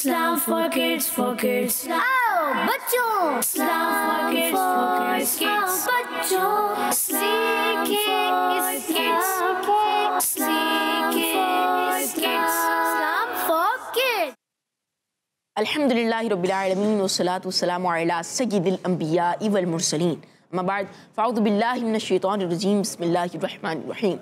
Islam for kids, for kids. आओ बच्चों, Islam for kids, for kids. बच्चों, Islam for kids. अल्हम्दुलिल्लाहि रब्बिल आलमीन वस्सलातु वस्सलामु अला सय्यिदिल अंबियाइ वल मुरसलीन अम्मा बाद फ़अऊज़ु बिल्लाहि मिनश शैतानिर रजीम बिस्मिल्लाहिर रहमानिर रहीम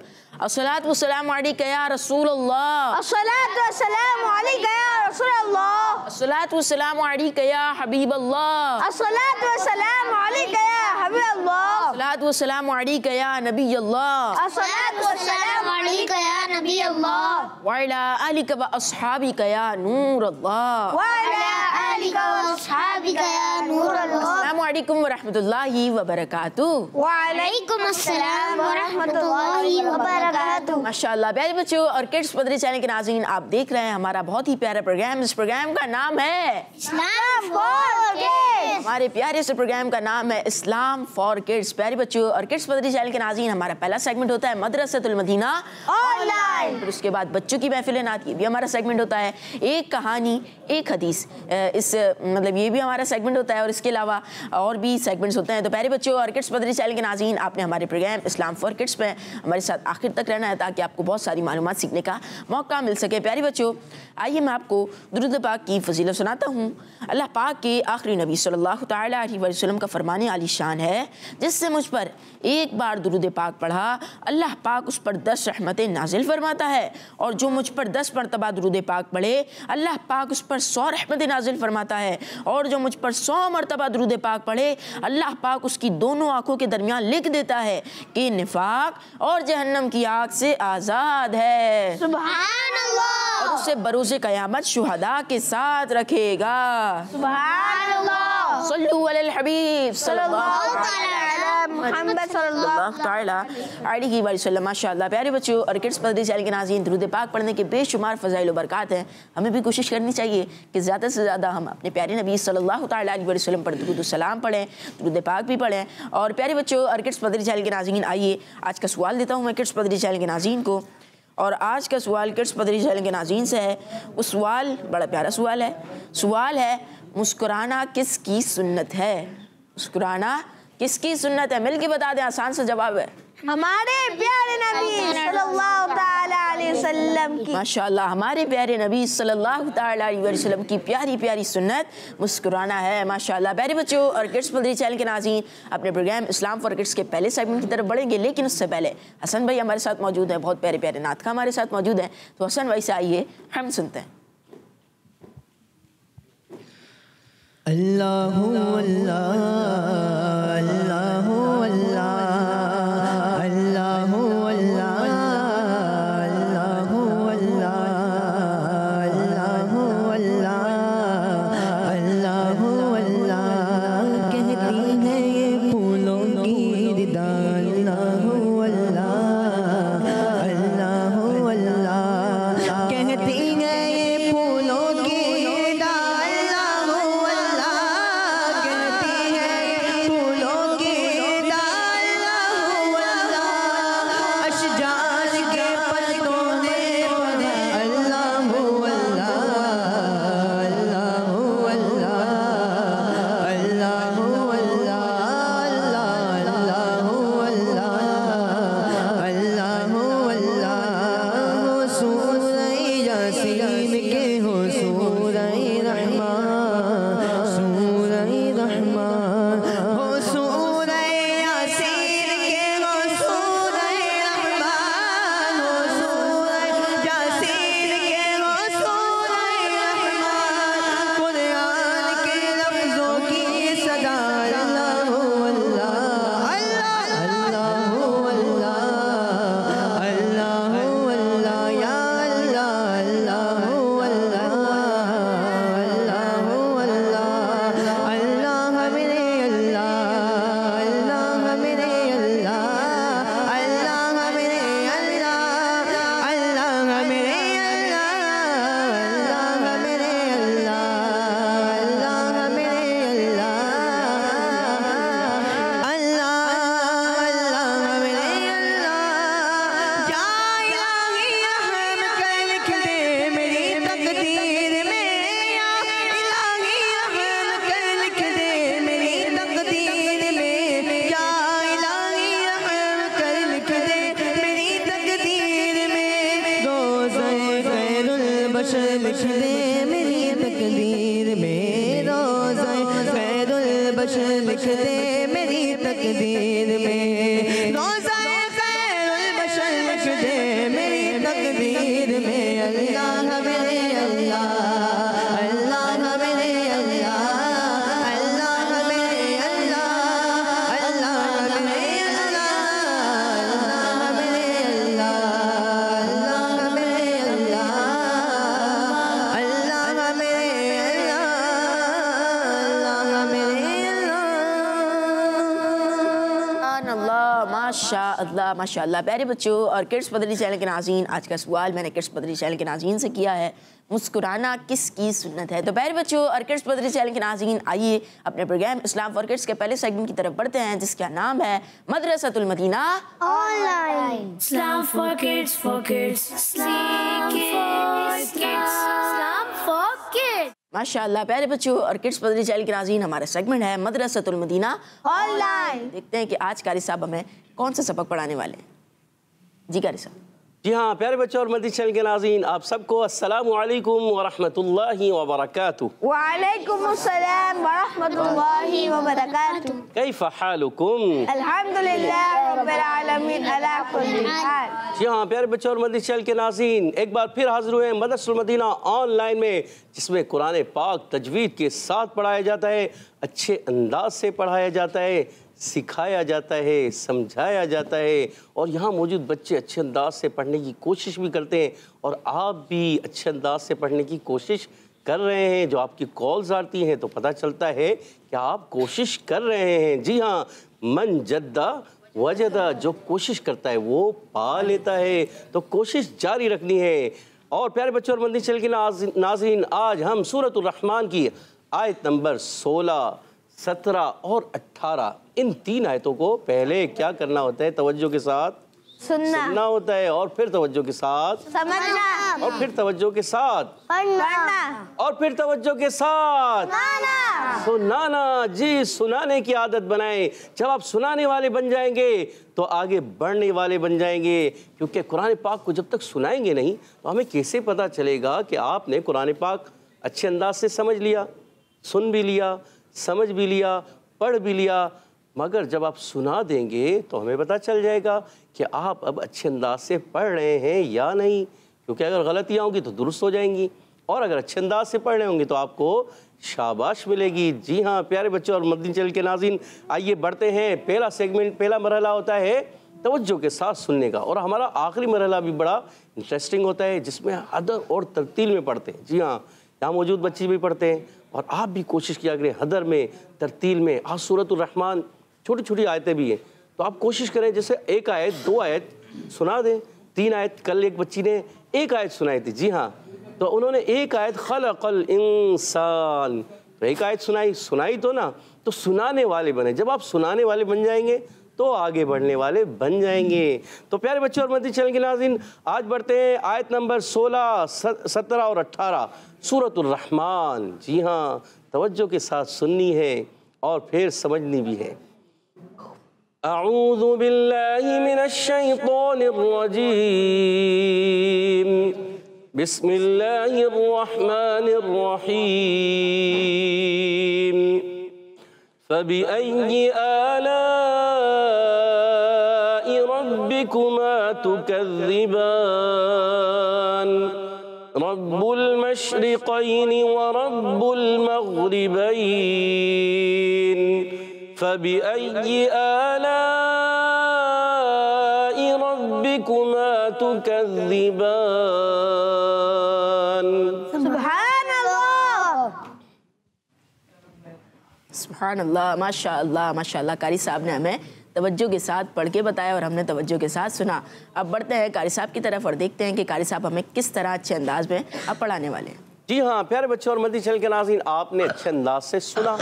अस्सलातु वस्सलामु अलैका या रसूलल्लाह अस्सलातु वस्सलामु अलैका या रसूलल्लाह अस्सलातु वस्सलामु अलैका या हबीबल्लाह अस्सलातु वस्सलामु अलैका या हबीबल्लाह अस्सलातु वस्सलामु अलैका या नबियल्लाह अस्सलातु वस्सलामु अलैका या नबियल्लाह व अला आलिका व अस्हाबिका या नूरल्लाह व अला आलिका व अस्हाबिका या नूरल्लाह। अस्सलामु अलैकुम व रहमतुल्लाहि व बरकातुहू। व अलैकुम अस्सलाम व रहमतुल्लाहि व बरकातुहू। माशाअल्लाह प्यारे बच्चों और किड्स पदरी चैनल के नाज़रीन, आप देख रहे हैं हमारा बहुत ही प्यारा प्रोग्राम। इस प्रोग्राम का नाम है इस्लाम फॉर किड्स। हमारे प्यारे से प्रोग्राम का नाम है इस्लाम फॉर किड्स। प्यारे बच्चों और किड्स पदरी चैनल के नाज़रीन, हमारा पहला सेगमेंट होता है मदरसतुल मदीना ऑनलाइन। फिर उसके बाद बच्चों की महफिल नात, ये भी हमारा सेगमेंट होता है। एक कहानी एक हदीस, इस मतलब ये भी हमारा सेगमेंट होता है। और इसके अलावा और भी सेगमेंट्स होते हैं। तो प्यारे बच्चों और किड्स पदरी चैनल के नाज़रीन, आपने हमारे प्रोग्राम इस्लाम फॉर किड्स पे हमारे साथ आखिर तक रहना है ताकि आपको बहुत सारी मालूमात सीखने का मौका मिल सके। प्यारे बच्चों, आइए मैं आपको दुरूद पाक की फजीलत सुनाता हूँ। अल्लाह पाक के आखिरी नबी सल्लल्लाहु तआला अलैहि वसल्लम का फरमाने आली शान है, जिससे मुझ पर एक बार दुरूद पाक पढ़ा अल्लाह पाक उस पर 10 रहमतें नाजिल फरमाता है, और जो मुझ पर 10 मरतबा दुरूद पाक पढ़े अल्लाह पाक उस पर 100 रहमतें नाजिल फरमाता है, और जो मुझ पर 100 मरतबा दुरूद पाक पढ़े अल्लाह पाक उसकी दोनों आंखों के दरमियान लिख देता है कि निफाक और जहन्नम की आग से आज़ाद है। सुभान अल्लाह। और उसे बरोज़े क़यामत शुहदा के साथ रखेगा। सुभान अल्लाह। सल्लु अलल हबीब सल्लल्लाहु तआला मुहम्मद सल्लल्लाहु तआला अलैहि वसल्लम। माशाअल्लाह प्यारे बच्चों और किड्स पदरी चैनल के नाज़रीन, दुरूद पाक पढ़ने के बेशुमार फ़ज़ाइल व बरक़ात हैं। हमें भी कोशिश करनी चाहिए कि ज़्यादा से ज़्यादा हम अपने प्यारे नबी सल्लल्लाहु तआला अलैहि वसल्लम पर दुरूद सलाम पढ़ें, दुरूद पाक भी पढ़ें। और प्यारे बच्चों और किड्स पदरी चैनल के नाज़रीन, आइए आज का सवाल देता हूँ मैं किड्स पदरी चैनल के नाज़रीन को। और आज का सवाल किड्स पदरी चैनल के नाज़रीन से है। वो सवाल बड़ा प्यारा सवाल है। सवाल है, मुस्कुराना किसकी सुन्नत है? मुस्कुराना किसकी सुन्नत है? मिलके बता दें, आसान सा जवाब है हमारे प्यारे नबी सल्लल्लाहु तआला अलैहि वसल्लम की। माशाअल्लाह, हमारे प्यारे नबी सल्लल्लाहु तआला अलैहि वसल्लम की प्यारी प्यारी सुन्नत मुस्कुराना है। माशाअल्लाह प्यारे बच्चों और किड्स पदरी चैनल के नाज़रीन, अपने प्रोग्राम इस्लाम फॉर किड्स के पहले सेगमेंट की तरफ बढ़ेंगे, लेकिन उससे पहले हसन भाई हमारे साथ मौजूद हैं, बहुत प्यारे प्यारे नात खा हमारे साथ मौजूद हैं। तो हसन भाई से आइए हम सुनते हैं। अल्लाहु अल्लाह अल्लाहु अल्लाह अल्लाहु अल्लाह अल्लाहु अल्लाह अल्लाहु अल्लाह अल्लाहु अल्लाह कहती है ये फूलों की रिदा। अल्लाहु अल्लाह अल्लाहु अल्लाह कहती है ये फूलों की रिदा। अल्लाहु अल्लाह कहती है तकदीर में, रोज़ा खैरुल बशर लिख दे मेरी तकदीर में, रोज़ा खैरुल बशर लिख दे मेरी तकदीर में। अल्लाह मेरे अल्लाह, अल्लाह मेरे अल्लाह, अल्लाह मेरे अल्लाह, अल्लाह मेरे अल्लाह, अल्लाह मेरे अल्लाह, अल्लाह मेरे अल्लाह, अल्लाह मेरे अल्लाह, अल्लाह मेरे अल्लाह। माशाअल्लाह माशाअल्लाह। प्यारे बच्चों और किड्स पदरी चैनल के नाज़रीन, आज का सवाल मैंने किड्स पदरी चैनल के नाज़रीन से किया है, मुस्कुराना किसकी सुन्नत है। तो प्यारे बच्चों और किड्स पदरी चैनल के नाज़रीन, आइए अपने प्रोग्राम इस्लाम फॉर किड्स के पहले सेगमेंट की तरफ बढ़ते हैं, जिसका नाम है Madrasatul Madina online. Islam for kids, Islam for kids. माशाअल्लाह। प्यारे बच्चों और किड्स पदरी चैनल के नाज़रीन, हमारा सेगमेंट है मदरसतुल मदीना ऑनलाइन। देखते हैं कि आज कारी साहब हमें कौन सा सबक पढ़ाने वाले हैं। जी कारी साहब। जी हाँ प्यारे बच्चों और मदनी चैनल के नाज़रीन, आप सबको अस्सलामु अलैकुम व रहमतुल्लाहि व बरकातुहू। वालेकुम अस्सलाम व रहमतुल्लाहि व बरकातुहू। कैफ़ हालुकुम? अल्हम्दुलिल्लाह रब्बिल आलमीन अला कुल्ली हाल। जी हाँ प्यारे बच्चों और मदनी चैनल के नाज़रीन, एक बार फिर हाजिर हुए हैं मदरसतुल मदीना ऑनलाइन में, जिसमें कुरान पाक तजवीद के साथ पढ़ाया जाता है, अच्छे अंदाज से पढ़ाया जाता है, सिखाया जाता है, समझाया जाता है, और यहाँ मौजूद बच्चे अच्छे अंदाज से पढ़ने की कोशिश भी करते हैं, और आप भी अच्छे अंदाज से पढ़ने की कोशिश कर रहे हैं। जो आपकी कॉल्स आती हैं तो पता चलता है कि आप कोशिश कर रहे हैं। जी हाँ, मन जद्दा वजदा, जो कोशिश करता है वो पा लेता है, तो कोशिश जारी रखनी है। और प्यारे बच्चों और मदनी चैनल के नाज़रीन, आज हम सूरतुर रहमान की आयत नंबर 16, 17 और 18 इन 3 आयतों को पहले क्या करना होता है? तवज्जो के साथ सुनना होता है, और फिर तवज्जो के साथ समझना, और फिर तवज्जो के साथ पढ़ना, और फिर तवज्जो के साथ सुनाना। जी, सुनाने की आदत बनाएं। जब आप सुनाने वाले बन जाएंगे तो आगे बढ़ने वाले बन जाएंगे, क्योंकि कुरान पाक को जब तक सुनाएंगे नहीं तो हमें कैसे पता चलेगा कि आपने कुरान पाक अच्छे अंदाज से समझ लिया, सुन भी लिया, समझ भी लिया, पढ़ भी लिया। मगर जब आप सुना देंगे तो हमें पता चल जाएगा कि आप अब अच्छे अंदाज से पढ़ रहे हैं या नहीं, क्योंकि अगर गलतियाँ होंगी तो दुरुस्त हो जाएंगी, और अगर अच्छे अंदाज से पढ़ रहे होंगे तो आपको शाबाश मिलेगी। जी हाँ प्यारे बच्चों और मदनी चैनल के नाज़रीन, आइए बढ़ते हैं। पहला सेगमेंट, पहला मरहला होता है तवज्जो के साथ सुनने का, और हमारा आखिरी मरहला भी बड़ा इंटरेस्टिंग होता है, जिसमें हदर और तरतील में पढ़ते हैं। जी हाँ, यहाँ मौजूद बच्चे भी पढ़ते हैं, और आप भी कोशिश किया करें हदर में, तरतील में। आज सूरतुर रहमान छोटी छोटी आयतें भी हैं, तो आप कोशिश करें जैसे एक आयत, 2 आयत सुना दें, 3 आयत। कल एक बच्ची ने 1 आयत सुनाई थी। जी हाँ, तो उन्होंने 1 आयत खलक़ल इंसान, तो 1 आयत सुनाई तो ना, तो सुनाने वाले बने। जब आप सुनाने वाले बन जाएंगे तो आगे बढ़ने वाले बन जाएंगे। तो प्यारे बच्चों और मदनी चैनल के नाज़रीन, आज बढ़ते हैं आयत नंबर 16, 17 और 18 सूरतुर रहमान। जी हाँ, तवज्जो के साथ सुननी है और फिर समझनी भी है। अऊज़ु बिल्लाहि मिनश शैतानिर रजीम, बिस्मिल्लाहिर रहमानिर रहीम, फबिअय्यि आलाइ रब्बिकुमा तुकज़्ज़िबान, रब्बुल मशरिक़ैनि व रब्बुल मग़रिबैन, फबिअय्यि आलाइ रब्बिकुमा तुकज़्ज़िबान। सुभानअल्लाह, माशाअल्लाह माशाअल्लाह। कारी साहब ने हमें तवज्जो के साथ पढ़ के बताया और हमने तवज्जो के साथ सुना। अब बढ़ते हैं कारी साहब की तरफ और देखते हैं कि कारी साहब हमें किस तरह अच्छे अंदाज में अब पढ़ाने वाले हैं। जी हाँ प्यारे बच्चों और मदनी चैनल के नाज़रीन, आपने अच्छे अंदाज से सुना,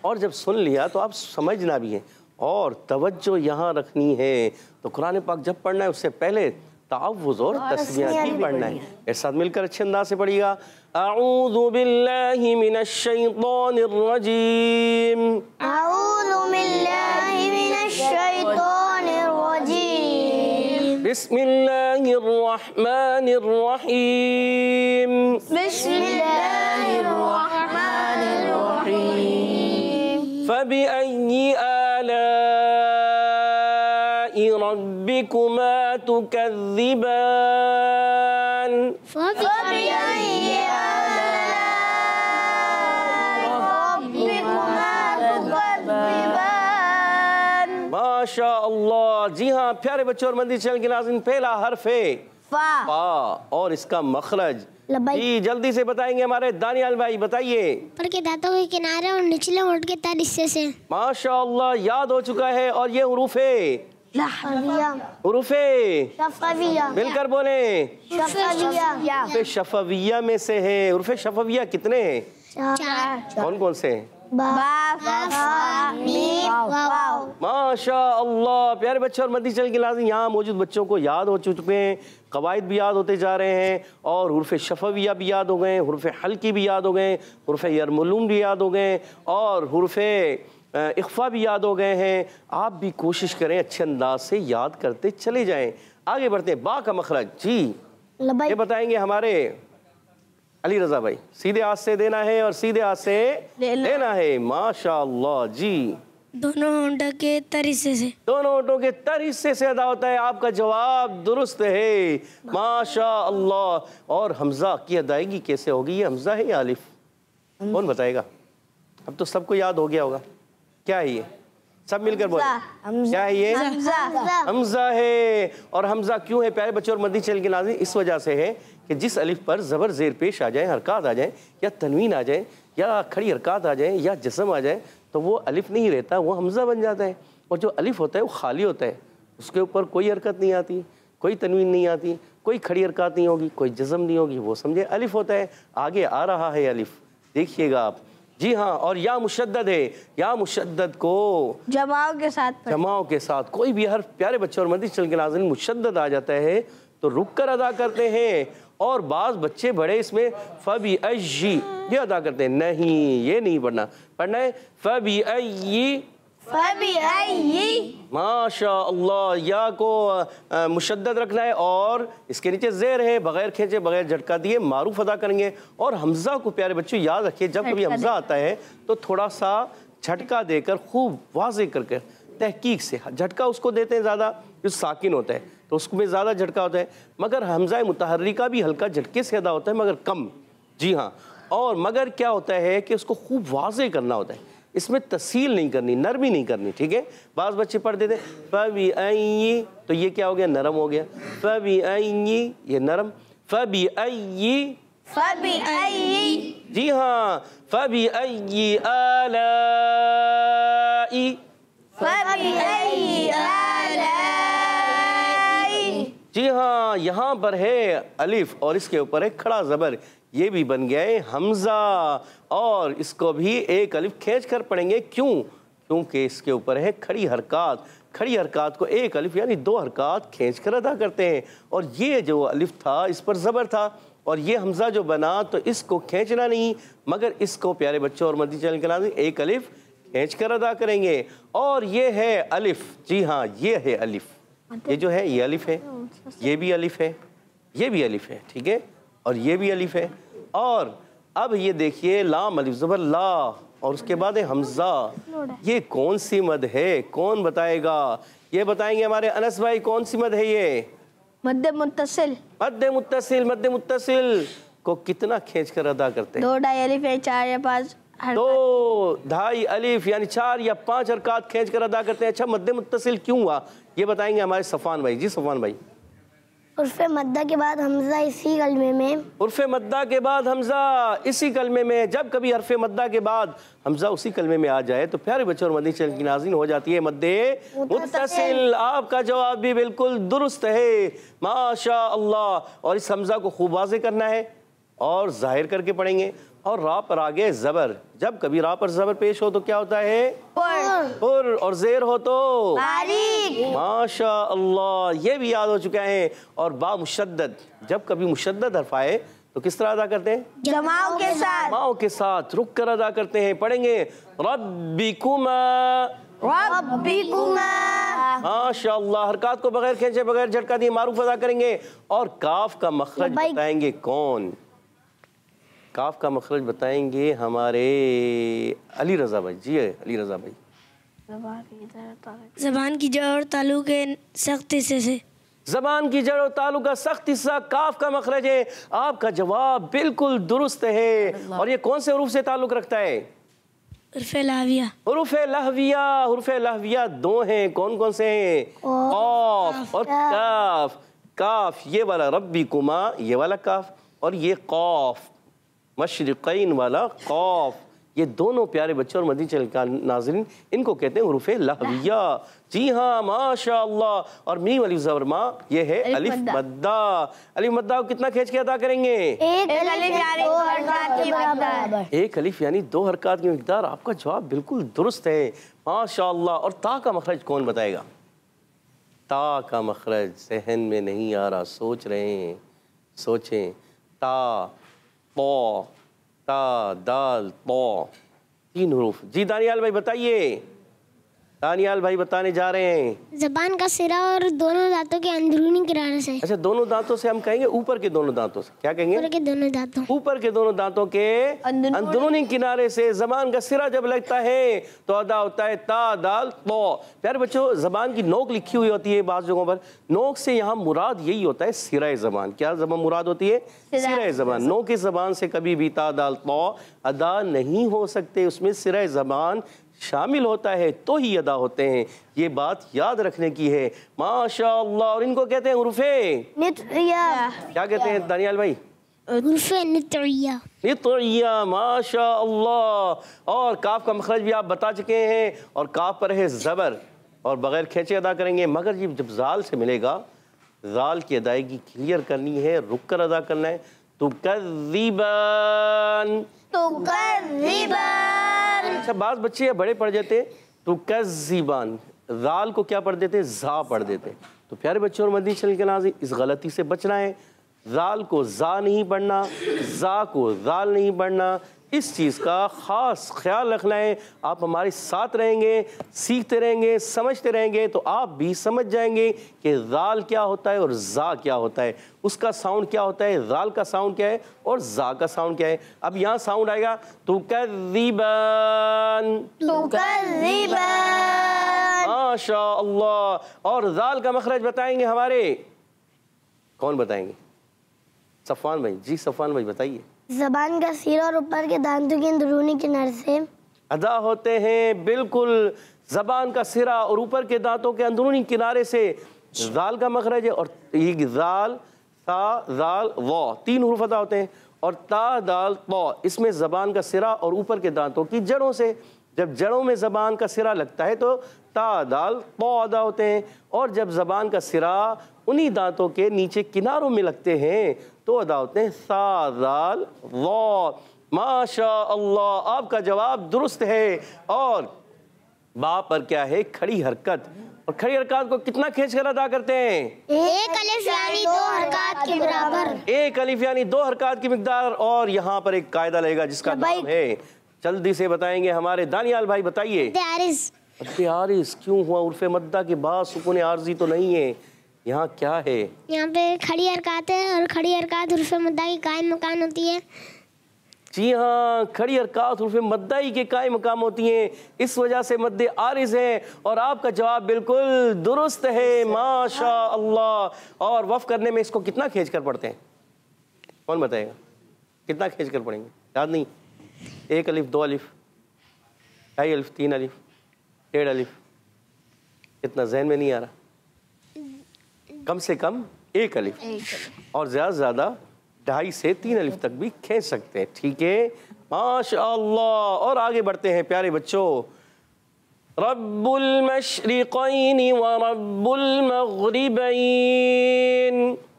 और जब सुन लिया तो आप समझना भी है, और तवज्जो यहाँ रखनी है। तो कुरान पाक जब पढ़ना है उससे पहले तावुज़ और तस्बीह भी पढ़ना है। एक साथ मिलकर अच्छे अंदाज से पढ़िएगा। अऊज़ु बिल्लाहि मिनश शैतानिर रजीम, अऊज़ु बिल्लाहि मिनश शैतानिर रजीम, बिस्मिल्लाहिर रहमानिर रहीम, बिस्मिल्लाहिर रहमानिर फबिअय्यि आलाइ रब्बिकुमा तुकज़्ज़िबान। फबिअय्यि आलाइ रब्बिकुमा तुकज़्ज़िबान। माशा अल्लाह। जी हाँ प्यारे बच्चों और मदनी चैनल के नाज़रीन, पहला हर्फ है फा। और इसका मखरज लब्बाइक। जी जल्दी से बताएंगे हमारे दानियाल भाई, बताइए। ऊपर के दांतों के किनारे और निचले होंठ के तार हिस्से से। माशाअल्लाह याद हो चुका है। और ये हुरूफे शफविया। मिलकर बोले। शफविया। उर्फ़े शफविया में से है। उर्फ़े शफविया कितने हैं? कौन कौन से हैं? माशा अल्लाह। प्यारे बच्चे और मदनी चैनल के नाज़रीन, यहाँ मौजूद बच्चों को याद हो चुके हैं, कवायद भी याद होते जा रहे हैं और हुरूफ़े शफविया भी याद हो गए, हुरूफ़े हल्की भी याद हो गए, हुरूफ़े यरमुलूम भी याद हो गए और हुरूफ़े इख्फ़ा भी याद हो गए हैं। आप भी कोशिश करें अच्छे अंदाज से याद करते चले जाएं। आगे बढ़ते हैं। बा का मखरज जी ये बताएंगे हमारे अली रजा भाई। सीधे हाथ से देना है और सीधे हाथ से लेना है। माशाअल्लाह जी। दोनों होंठों के तर हिस्से से। दोनों होंठों के तर हिस्से से अदा होता है। आपका जवाब दुरुस्त है। माशाअल्लाह। और हमजा की अदायगी कैसे होगी? ये हमजा है या अलिफ? कौन बताएगा? अब तो सबको याद हो गया होगा। क्या है ये? सब मिलकर बोले। क्या है ये? हमजा है। और हमजा क्यों है प्यारे बच्चों और मदनी चैनल के नाज़रीन? इस वजह से है कि जिस अलिफ पर ज़बर ज़ेर पेश आ जाए, हरकत आ जाए या तनवीन आ जाए या खड़ी हरकत आ जाए या जिस्म आ जाए तो वो अलिफ नहीं रहता, वो हमजा बन जाता है। और जो अलिफ होता है वो खाली होता है, उसके ऊपर कोई हरकत नहीं आती, कोई तनवीन नहीं आती, कोई खड़ी हरकत नहीं होगी, कोई जिस्म नहीं होगी, वो समझे अलिफ होता है। आगे आ रहा है अलिफ, देखिएगा आप। जी हाँ। और या मुशद्दद है। या मुशद्दद को जमाओं के साथ कोई भी हर्फ प्यारे बच्चे और मदनी चैनल के नाज़रीन मुशद्दद आ जाता है तो रुक कर अदा करते हैं। और बाज़ बच्चे बड़े इसमें फबिअय्यि ये अदा करते हैं। नहीं, ये नहीं पढ़ना है फबिअय्यि। माशा अल्लाह। या को मुशद्दद रखना है और इसके नीचे ज़ेर है, बगैर खींचे बगैर झटका दिए मारूफ अदा करेंगे। और हमज़ा को प्यारे बच्चों याद रखिए, जब कभी हमज़ा आता है तो थोड़ा सा झटका देकर खूब वाज़े करके तहकीक से झटका उसको देते हैं ज़्यादा, जो साकिन होता है तो उसमें ज़्यादा झटका होता है। मगर हमज़ा मुतहर्रिका भी हल्का झटके से अदा होता है मगर कम। जी हाँ। और मगर क्या होता है कि उसको खूब वाज़े करना होता है, इसमें तसील नहीं करनी, नरमी नहीं करनी। ठीक है। बाज़ बच्चे पढ़ देते फबिअय्यि तो ये क्या हो गया? नरम हो गया। फबिअय्यि ये नरम। फबिअय्यि जी हाँ। फबिअय्यि आलाइ। जी हाँ। यहाँ पर है अलिफ और इसके ऊपर है खड़ा ज़बर, ये भी बन गया है हमज़ा। और इसको भी एक अलिफ खींच कर पढ़ेंगे। क्यों? क्योंकि इसके ऊपर है खड़ी हरकत। खड़ी हरकत को एक अलिफ यानी दो हरकत खींच कर अदा करते हैं। और ये जो अलिफ था इस पर ज़बर था और ये हमज़ा जो बना तो इसको खींचना नहीं मगर इसको प्यारे बच्चों और मदनी चैनल के नाज़रीन एक अलिफ खींच कर अदा करेंगे। और ये है अलिफ। जी हाँ ये है अलिफ। ये जो है ये अलिफ है, ये भी अलिफ है, ये भी अलिफ है। ठीक है। और ये भी अलिफ है। और अब ये देखिए लाम अलिफ ज़बर ला और उसके बाद है हमज़ा। ये कौन सी मद है? कौन बताएगा? ये बताएंगे हमारे अनस भाई। कौन सी मद है ये? मद्दे मुत्तसिल। मद्दे मुत्तसिल। मद्दे मुत्तसिल को कितना खींच कर अदा करते हैं? 2 ढाई अलिफ है, 4 या 5 2 ढाई अलिफ यानी 4 या 5 हरकत खींच कर अदा करते हैं। अच्छा मद्दे मुत्तसिल क्यों हुआ ये बताएंगे हमारे सफ़ान भाई। जी सफ़ान भाई। उर्फ़े मद्दा के बाद हमज़ा इसी कलमे में। उर्फ़े मद्दा के बाद हमज़ा इसी कलमे में। जब कभी हरफ़े मद्दा के बाद हमज़ा उसी कलमे में आ जाए तो प्यारे बच्चों और मदनी चैनल की नाज़रीन हो जाती है मद्दे मुत्तसिल। आपका जवाब भी बिल्कुल दुरुस्त है। माशा अल्लाह। और इस हमज़ा को खूब वाज़े करना है और ज़ाहिर करके पढ़ेंगे। और रा पर आगे ज़बर, जब कभी रा पर ज़बर पेश हो तो क्या होता है? पुर। और ज़ेर हो तो बारीक। माशा अल्लाह। ये भी याद हो चुका है। और बा मुशद्दद, जब कभी मुशद्दद हर्फ आए तो किस तरह अदा करते हैं? जमाओं के साथ। जमाओं के साथ रुक कर अदा करते हैं। पढ़ेंगे रब्बिकुमा। माशा अल्लाह। हरकत को बगैर खींचे बगैर झटका दिए मारूफ अदा करेंगे। और काफ का मखरज बताएंगे कौन? काफ का मखरज बताएंगे हमारे अली रज़ा भाई। जी अली रज़ा भाई। ज़बान की जड़ और तालु के सख्त हिस्से से। ज़बान की जड़ और तालु का सख्त हिस्सा काफ का मखरज है। आपका जवाब बिल्कुल दुरुस्त है। और ये कौन से हुरूफ से ताल्लुक़ रखता है? हुर्फ़े लहविया। हुरूफ़े लहविया। हुरूफ़े लहविया दो हैं, कौन कौन से हैं? क़ाफ और काफ। काफ ये वाला रब्बी कुमा, ये वाला काफ, और ये क़ाफ मशरिक़ैन वाला क़ाफ। ये दोनों प्यारे बच्चे और मदनी चैनल का नाज़रीन, इनको कहते हैं हुरूफ़े लहविया। जी हाँ माशाअल्लाह। और मीम अलिफ ज़बर मा, ये है अलिफ मद्दा। अलिफ मद्दा को कितना खींच के अदा करेंगे? एक अलिफ यानी 2 हरकत की मकदार। एक अलिफ यानी 2 हरकत की मकदार। आपका जवाब बिल्कुल दुरुस्त है माशाअल्लाह। और ता का मखरज कौन बताएगा? ता का मखरज जहन में नहीं आ रहा, सोच रहे हैं, सोचें। ता, पौ, ता, दाल, पौ, 3 हुरूफ। जी दानियाल भाई बताइए। दानियाल भाई बताने जा रहे हैं। ज़बान का सिरा और दोनों दांतों के अंदरूनी किनारे से। अच्छा, दोनों दांतों से हम कहेंगे ऊपर के दोनों दांतों से। क्या कहेंगे? ऊपर के दोनों दांतों। ऊपर के दोनों दांतों के अंदरूनी किनारे से ज़बान का सिरा जब लगता है तो अदा होता है ता, दाल, पौ। प्यारे बच्चों, ज़बान की नोक लिखी हुई होती है बाज़ जगहों पर। नोक से यहाँ मुराद यही होता है सिरा ज़बान। क्या ज़बान मुराद होती है? सिरा ज़बान। नोक की ज़बान से कभी भी ता, दाल, पौ अदा नहीं हो सकते। उसमें सिरा ज़बान शामिल होता है तो ही अदा होते हैं। ये बात याद रखने की है माशाअल्लाह। और इनको कहते हैं हुरूफ़े नित्रिया। क्या कहते हैं दानियाल भाई? हुर्फ़े नित्रिया। नित्रिया माशाअल्लाह। और काफ का मखरज भी आप बता चुके हैं। और काफ पर है ज़बर और बगैर खींचे अदा करेंगे। मगर ये जब जाल से मिलेगा, जाल की अदायगी क्लियर करनी है, रुक कर अदा करना है। तुकज़्ज़िबान। अच्छा, बाज़ बच्चे बड़े पढ़ जाते हैं तुकज़्ज़िबान, जाल को क्या पढ़ देते हैं? जा पढ़ देते हैं। तो प्यारे बच्चों और मदनी चैनल के नाज़रीन, इस गलती से बचना है। जाल को जा नहीं पढ़ना, जा को जाल नहीं पढ़ना। इस चीज़ का ख़ास ख्याल रखना है। आप हमारे साथ रहेंगे, सीखते रहेंगे, समझते रहेंगे तो आप भी समझ जाएंगे कि जाल क्या होता है और जा क्या होता है, उसका साउंड क्या होता है, जाल का साउंड क्या है और जा का साउंड क्या है। अब यहाँ साउंड आएगा तुकज़्ज़िबान। माशाअल्लाह। और जाल का मखरज बताएंगे हमारे, कौन बताएंगे? सफ़वान भाई। जी सफ़वान भाई बताइए। ज़बान का सिरा और ऊपर के दांतों के अंदरूनी किनारे से अदा होते हैं। बिल्कुल, ज़बान का सिरा और ऊपर के दांतों के अंदरूनी किनारे से जाल का मखरज है। और ये जाल, ता, जाल, वा 3 हुरूफ अदा होते हैं। और ता, दाल, पौ इसमें ज़बान का सिरा और ऊपर के दांतों की जड़ों से। जब जड़ों में ज़बान का सिरा लगता है तो ता, दाल, पौ अदा होते हैं। और जब ज़बान का सिरा उन्हीं दांतों के नीचे किनारों में लगते हैं तो अदा होते हैं सा, दाल, वा। माशाअल्लाह, आपका जवाब दुरुस्त है। और बा पर क्या है? खड़ी हरकत। और खड़ी हरकत को कितना खींच कर अदा करते हैं? एक अलिफ यानी 2 हरकत के बराबर। एक अलिफ यानी 2 हरकत की मिकदार। और यहाँ पर एक कायदा लगेगा जिसका नाम है, जल्दी से बताएंगे हमारे दानियाल भाई। बताइए। आरिस क्यों हुआ? उर्फ़े मद्दा के बाद सुकून आर्जी तो नहीं है, यहाँ क्या है? यहाँ पे खड़ी हरकत है और खड़ी हरकत हुर्फ़े मद्दा की कायम मकान होती है। जी हाँ, खड़ी हरकत हुर्फ़े मद्दा ही के कायम मकाम होती हैं। इस वजह से मद्दे आरिज़ है। और आपका जवाब बिल्कुल दुरुस्त है माशाअल्लाह। और वफ़ करने में इसको कितना खींच कर पढ़ते हैं? कौन बताएगा? कितना खींच कर पढ़ेंगे? याद नहीं? 1 अलिफ, 2 अलिफ, 2.5 अलिफ, 3 अलिफ, 1.5 अलिफ, इतना जहन में नहीं आ रहा। कम से कम 1 अलिफ और ज़्यादा से ज़्यादा 2.5 से 3 अलिफ तक भी खींच सकते हैं। ठीक है माशाअल्लाह। और आगे बढ़ते हैं प्यारे बच्चों। रब्बुल मशरिक़ैनि व रब्बुल मग़रिबैन।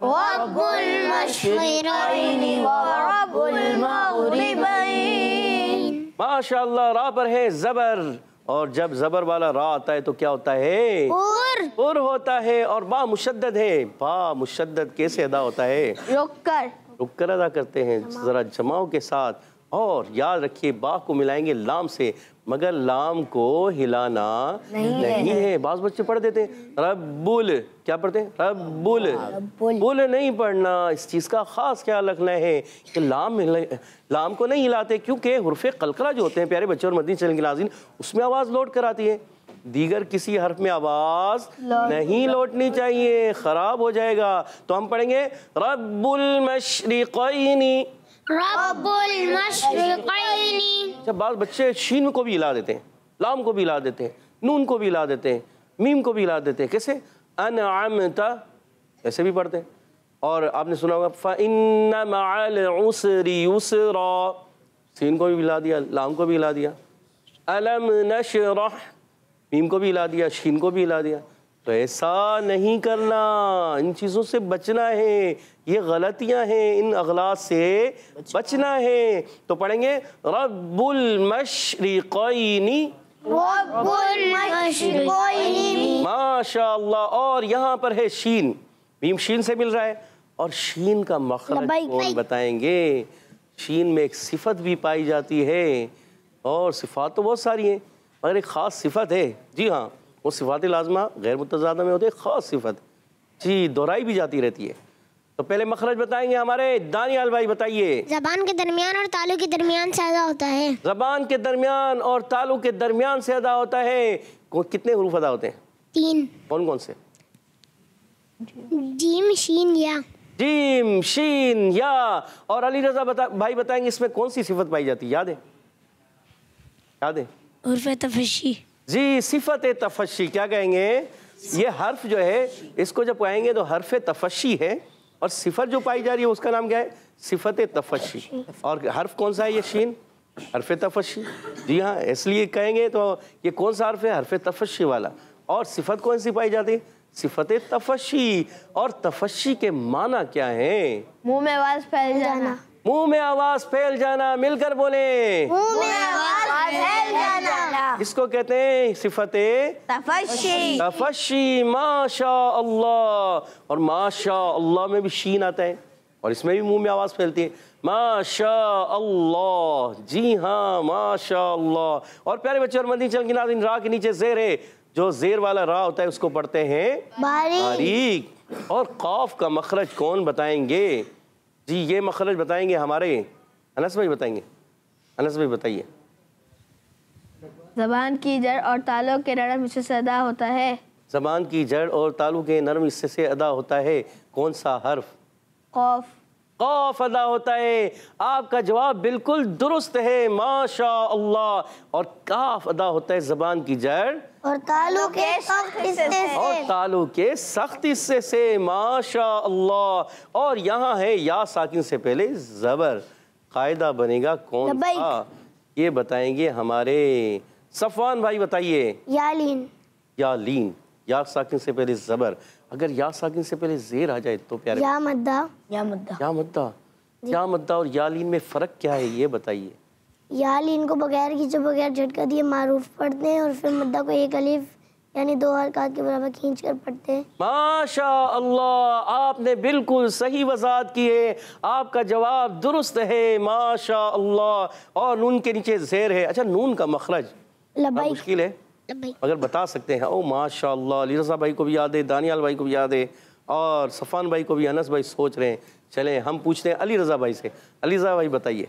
रब्बुल मशरिक़ैनि व रब्बुल मग़रिबैन। माशाअल्लाह। रा पर है ज़बर। और जब ज़बर वाला रा आता है तो क्या होता है? उर होता है। और बा मुशद्दद है। बा मुशद्दद कैसे अदा होता है? रुक कर अदा करते हैं ज़रा जमाओं के साथ। और याद रखिए बा को मिलाएंगे लाम से, मगर लाम को हिलाना नहीं है। बाज़ बच्चे पढ़ देते हैं रब्बुल, क्या पढ़ते हैं रब्बुल, बुल नहीं पढ़ना। इस चीज़ का ख़ास ख्याल रखना है कि लाम को नहीं हिलाते, क्योंकि हुर्फ़े कलकला जो होते हैं प्यारे बच्चे और मदनी चैनल के नाज़रीन, उसमें आवाज़ लौट कर आती है। दीगर किसी हर्फ में आवाज़ नहीं लौटनी चाहिए, ख़राब हो जाएगा। तो हम पढ़ेंगे रब्बुल मशरिक़ैनी, रब्बुल मशरिक़ैनी। जब बाज़ बच्चे शीन को भी हिला देते हैं, लाम को भी हिला देते हैं, नून को भी हिला देते हैं, मीम को भी हिला देते हैं। कैसे? अनअमता, ऐसे भी पढ़ते हैं। और आपने सुना होगा फ़इन्न मअल उसरि युसरा, सीन को भी हिला दिया, लाम को भी हिला दिया। अलम नशरह, मीम को भी हिला दिया, शीन को भी हिला दिया। तो ऐसा नहीं करना, इन चीज़ों से बचना है, ये गलतियां हैं, इन अगलात से बचना है। तो पढ़ेंगे रब्बुल मशरिक़ैनी, माशाअल्लाह। और यहाँ पर है शीन, मीम शीन से मिल रहा है, और शीन का मखरज कौन बताएंगे? शीन में एक सिफत भी पाई जाती है, और सिफात तो बहुत सारी हैं, मगर एक ख़ास सिफत है। जी हाँ, वो सिफात लाज़िमा गैर मुतज़ादा में होती है, ख़ास सिफत जी, दोहराई भी जाती रहती है। तो पहले मखरज बताएंगे हमारे दानियाल भाई, बताइए। ज़बान के दरमियान और तालु के दरमियान से अदा होता है। ज़बान के दरमियान और तालु के दरमियान से अदा होता है। कितने हुरूफ अदा होते हैं? 3। कौन कौन से? जीम शीन या। जीम शीन या। और अली रज़ा भाई बताएंगे इसमें कौन सी सिफत पाई जाती है? याद है? याद है? हुर्फ़े तफ़शी। जी, सिफत तफ़शी। क्या कहेंगे? ये हर्फ जो है, इसको जब कहेंगे तो हर्फ तफ़शी है, और सिफत जो पाई जा रही है उसका नाम क्या है? सिफत तफ़शी। और हर्फ कौन सा है? ये शीन, हर्फ तफ़शी। जी हाँ, इसलिए कहेंगे तो ये कौन सा हर्फ है? हर्फ तफ़शी वाला। और सिफत कौन सी पाई जाती है? सिफत तफ़शी। और तफ़शी के माना क्या है? मुंह में आवाज फैल जाना। मुंह में आवाज फैल जाना, मिलकर बोले, मुंह में आवाज फैल जाना। इसको कहते हैं सिफत तफ़शी। तफ़शी। माशा अल्लाह। और माशा अल्लाह में भी शीन आता है, और इसमें भी मुंह में आवाज़ फैलती है, माशा अल्लाह। जी हाँ, माशा अल्लाह। और प्यारे बच्चे और मदनी चैनल के नाज़रीन, रा के नीचे ज़ेर है, जो ज़ेर वाला रा होता है उसको पढ़ते हैं बारीक। और क़ाफ का मखरज कौन बताएंगे? जी, ये मखरज बताएंगे हमारे अनस भाई, बताएंगे। अनस भाई बताइए। ज़बान की जड़ और तालु के नरम हिस्से से अदा होता है। ज़बान की जड़ और तालु के नरम हिस्से से अदा होता है कौन सा हर्फ? क़ाफ। क़ाफ अदा होता है। आपका जवाब बिल्कुल दुरुस्त है, माशा अल्लाह। और काफ अदा होता है ज़बान की जड़ और तालु के सख्त हिस्से से। और तालु के सख्त हिस्से से, माशा अल्लाह। और यहाँ है या साकिन से पहले ज़बर, कायदा बनेगा कौन सा? ये बताएंगे हमारे सफ़वान भाई, बताइए। यालीन। यालीन, या साकिन से पहले ज़बर। अगर या साकिन से पहले ज़ेर आ जाए तो प्यारे, या मद्दा। या मद्दा। या मद्दा और यालीन में फ़र्क क्या है, ये बताइए। यालीन को बगैर खींचे, बगैर झटका दिए मारूफ पढ़ते हैं, और फिर मद्दा को एक अलिफ यानी 2 हरकत के बराबर खींच कर पढ़ते हैं। माशा अल्लाह, आपने बिल्कुल सही वजाहत की है, आपका जवाब दुरुस्त है, माशा अल्लाह। और नून के नीचे ज़ेर है। अच्छा, नून का मखरज मुश्किल है, अगर बता सकते हैं। ओ माशा अल्लाह, अली रज़ा भाई को भी याद है, दानियाल भाई को भी याद है, और सफ़ान भाई को भी। अनस भाई सोच रहे हैं। चलें हम पूछते हैं अली रज़ा भाई से। अली रज़ा भाई बताइए।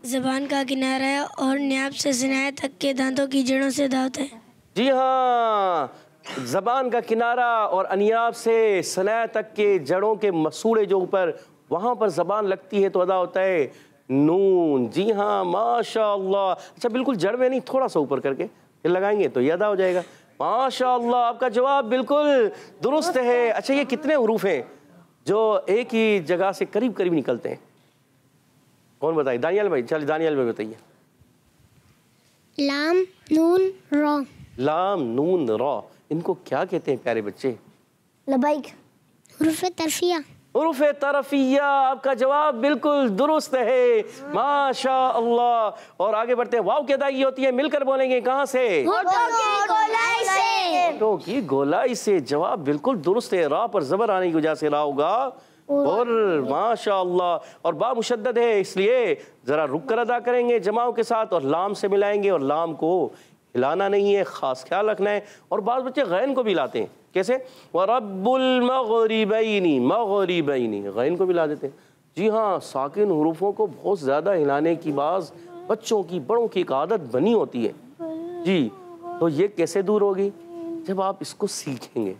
ज़बान का किनारा और न्याब से सिनाए तक के दांतों की जड़ों से अदा होता है। जी हाँ, ज़बान का किनारा और अनियाब से सनाया तक के जड़ों के मसूड़े जो ऊपर, वहाँ पर ज़बान लगती है तो अदा होता है नून। जी हाँ, माशा अल्लाह। अच्छा, बिल्कुल जड़ में नहीं, थोड़ा सा ऊपर करके फिर लगाएंगे तो ये अदा हो जाएगा। माशा अल्लाह, आपका जवाब बिल्कुल दुरुस्त है। अच्छा, ये कितने हुरूफ हैं जो एक ही जगह से करीब करीब निकलते हैं? कौन बताइए? दानियाल भाई। चलिए दानियाल भाई बताइए। लाम, नून, रॉ। लाम, नून, रॉ, इनको क्या कहते हैं प्यारे बच्चे? लबैक। हुरूफ तरफिया। हुरूफ तरफिया। आपका जवाब बिल्कुल दुरुस्त है, माशा अल्लाह। और आगे बढ़ते हैं। वाव की अदायगी होती है, मिलकर बोलेंगे, कहाँ से? होठों की गोलाई से। होठों की गोलाई से। जवाब बिल्कुल दुरुस्त है। रा पर ज़बर आने की वजह से रा होगा और माशाअल्लाह। और बा मुशद्दद है, इसलिए ज़रा रुक कर अदा करेंगे जमाओं के साथ और लाम से मिलाएंगे, और लाम को हिलाना नहीं है, ख़ास ख्याल रखना है। और बाज़ बच्चे गैन को भी लाते हैं, कैसे? व रब्बुल मग़रिबैनी, मग़रिबैनी, गैन को भी ला देते हैं। जी हाँ, साकिन हुरूफों को बहुत ज़्यादा हिलाने की बाज़ बच्चों की, बड़ों की एक आदत बनी होती है जी। तो ये कैसे दूर होगी? जब आप इसको सीखेंगे।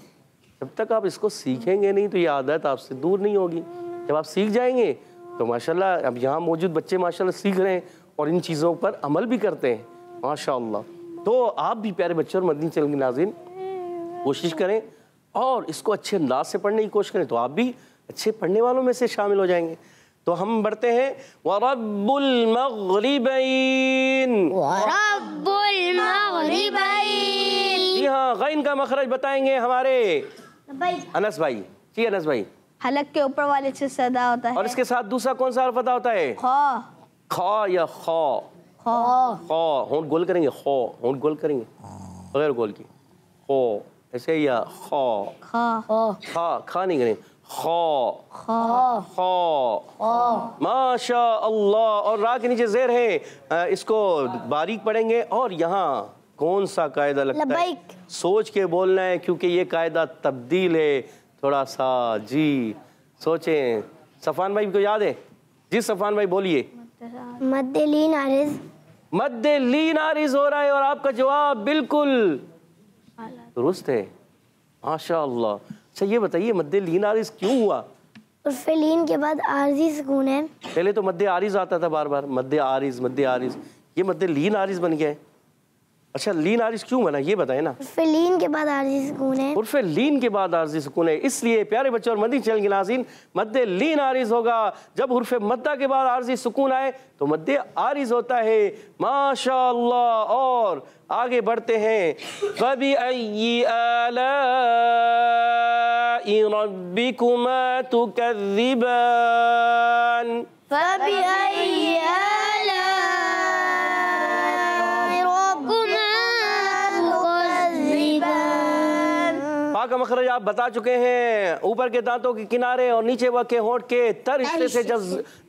जब तक आप इसको सीखेंगे नहीं तो ये आदत आपसे दूर नहीं होगी। जब आप सीख जाएंगे तो माशाल्लाह, अब यहाँ मौजूद बच्चे माशाल्लाह सीख रहे हैं और इन चीज़ों पर अमल भी करते हैं माशाल्लाह। तो आप भी प्यारे बच्चे और मदनी चैनल के नाज़रीन कोशिश करें और इसको अच्छे अंदाज से पढ़ने की कोशिश करें, तो आप भी अच्छे पढ़ने वालों में से शामिल हो जाएंगे। तो हम बढ़ते हैं, व रब्बुल मग़रिबैन, रब्बुल मग़रिबैन। जी हाँ, गैन का मखरज बताएंगे हमारे अनस भाई। जी अनस भाई। हलक के ऊपर वाले से सदा होता है। और इसके साथ दूसरा कौन सा हर्फ अदा होता है? खा। खा या खा? खा, होंठ गोल करेंगे, खो, होंठ गोल करेंगे बगैर गोल की, खो ऐसे, या खा, खा, खा नहीं करेंगे, खा, खा, माशा अल्लाह। और रा के नीचे ज़ेर है, इसको बारीक पढ़ेंगे। और यहाँ कौन सा कायदा लगता है? सोच के बोलना है, क्योंकि ये कायदा तब्दील है थोड़ा सा जी, सोचें। सफ़ान भाई को याद है? जी सफ़ान भाई बोलिए। मद्दे लीन आरिज़, मद्दे लीन आरिज़ हो रहा है, और आपका जवाब बिल्कुल दुरुस्त है माशा अल्लाह। अच्छा ये बताइए, मद्दे लीन आरिज़ क्यों हुआ? उर्फ़े लीन के बाद आरज़ी सुकून है। पहले तो मद्दे आरिज़ आता था बार बार, मद्दे आरिज़, मद्दे आरिज़, ये मद्दे लीन आरिज़ बन गया है। अच्छा लीन आरिज़ क्यों बना, ये बताए ना। उर्फ़े लीन के बाद आरज़ी सुकून है। उर्फ़े लीन के बाद आरज़ी सुकून है, इसलिए प्यारे बच्चों और मदनी चैनल के नाज़रीन, मद्दे लीन आरिज़ होगा। जब हुर्फ़े मद्दा के बाद आरज़ी सुकून आए तो मद्दे आरिज़ होता है माशाअल्लाह। और आगे बढ़ते हैं, फ़बिअय्यि आलाइ रब्बिकुमा तुकज़्ज़िबान, फ़बिअय्यि आलाइ रब्बिकुमा तुकज़्ज़िबान। पा का मखरज आप बता चुके हैं, ऊपर के दांतों के किनारे और नीचे के होंठ के तर हिस्से से। जब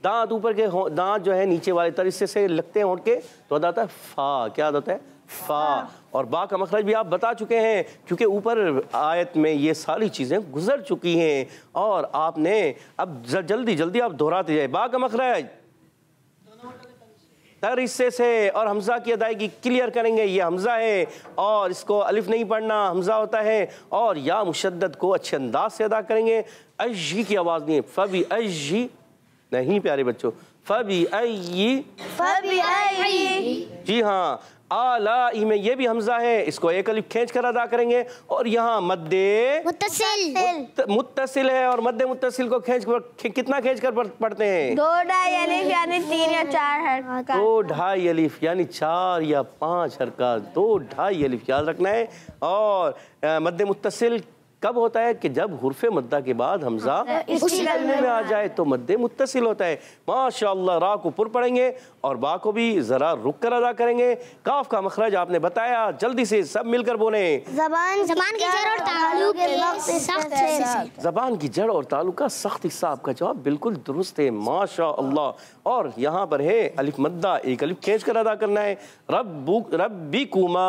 दांत ऊपर के दांत जो है नीचे वाले तर हिस्से से लगते हैं होंठ के, तो अदा होता है फा। क्या अदा होता है? फा। और बा का मखरज भी आप बता चुके हैं, क्योंकि ऊपर आयत में ये सारी चीज़ें गुजर चुकी हैं और आपने अब जल्दी जल्दी आप दोहराते जाए। बा का मखरज तर हिस्से से और हमजा की अदायगी क्लियर करेंगे। ये हमजा है और इसको अलिफ नहीं पढ़ना, हमजा होता है। और या मुशद्दद को अच्छे अंदाज से अदा करेंगे। अजी की आवाज़ नहीं है, फबी अजी नहीं प्यारे बच्चों, फबी अय्यी, जी हाँ। आलाई में ये भी हमजा है, इसको एक अलिफ खींच कर अदा करेंगे। और यहाँ मद्दे मुत्तसिल है, और मद्दे मुत्तसिल को कितना खींच कर पढ़ते हैं? 2-2.5 अलिफ यानी 3 या 4 हरकत। 2-2.5 अलिफ यानी 4 या 5 हरकत, 2-2.5 अलिफ याद रखना है। और मद्दे मुत्तसिल कब होता है? कि जब हुर्फे मद्दा के बाद हमजा उसी कलमे में आ जाए तो मद्दे मुत्तसिल होता है माशाअल्लाह। रा को पुर पढ़ेंगे और बा को भी जरा रुक कर अदा करेंगे। काफ का मखरज आपने बताया, जल्दी से सब मिलकर बोले। ज़बान की जड़ और ताल्लुक सख्त है। ज़बान की जड़ और ताल्लुक का सख्त हिस्सा, आपका जवाब बिल्कुल दुरुस्त है माशाअल्लाह। और यहाँ पर है अलिफ मद्दा, एक अलिफ खींच कर अदा करना है। रब्बिकुमा,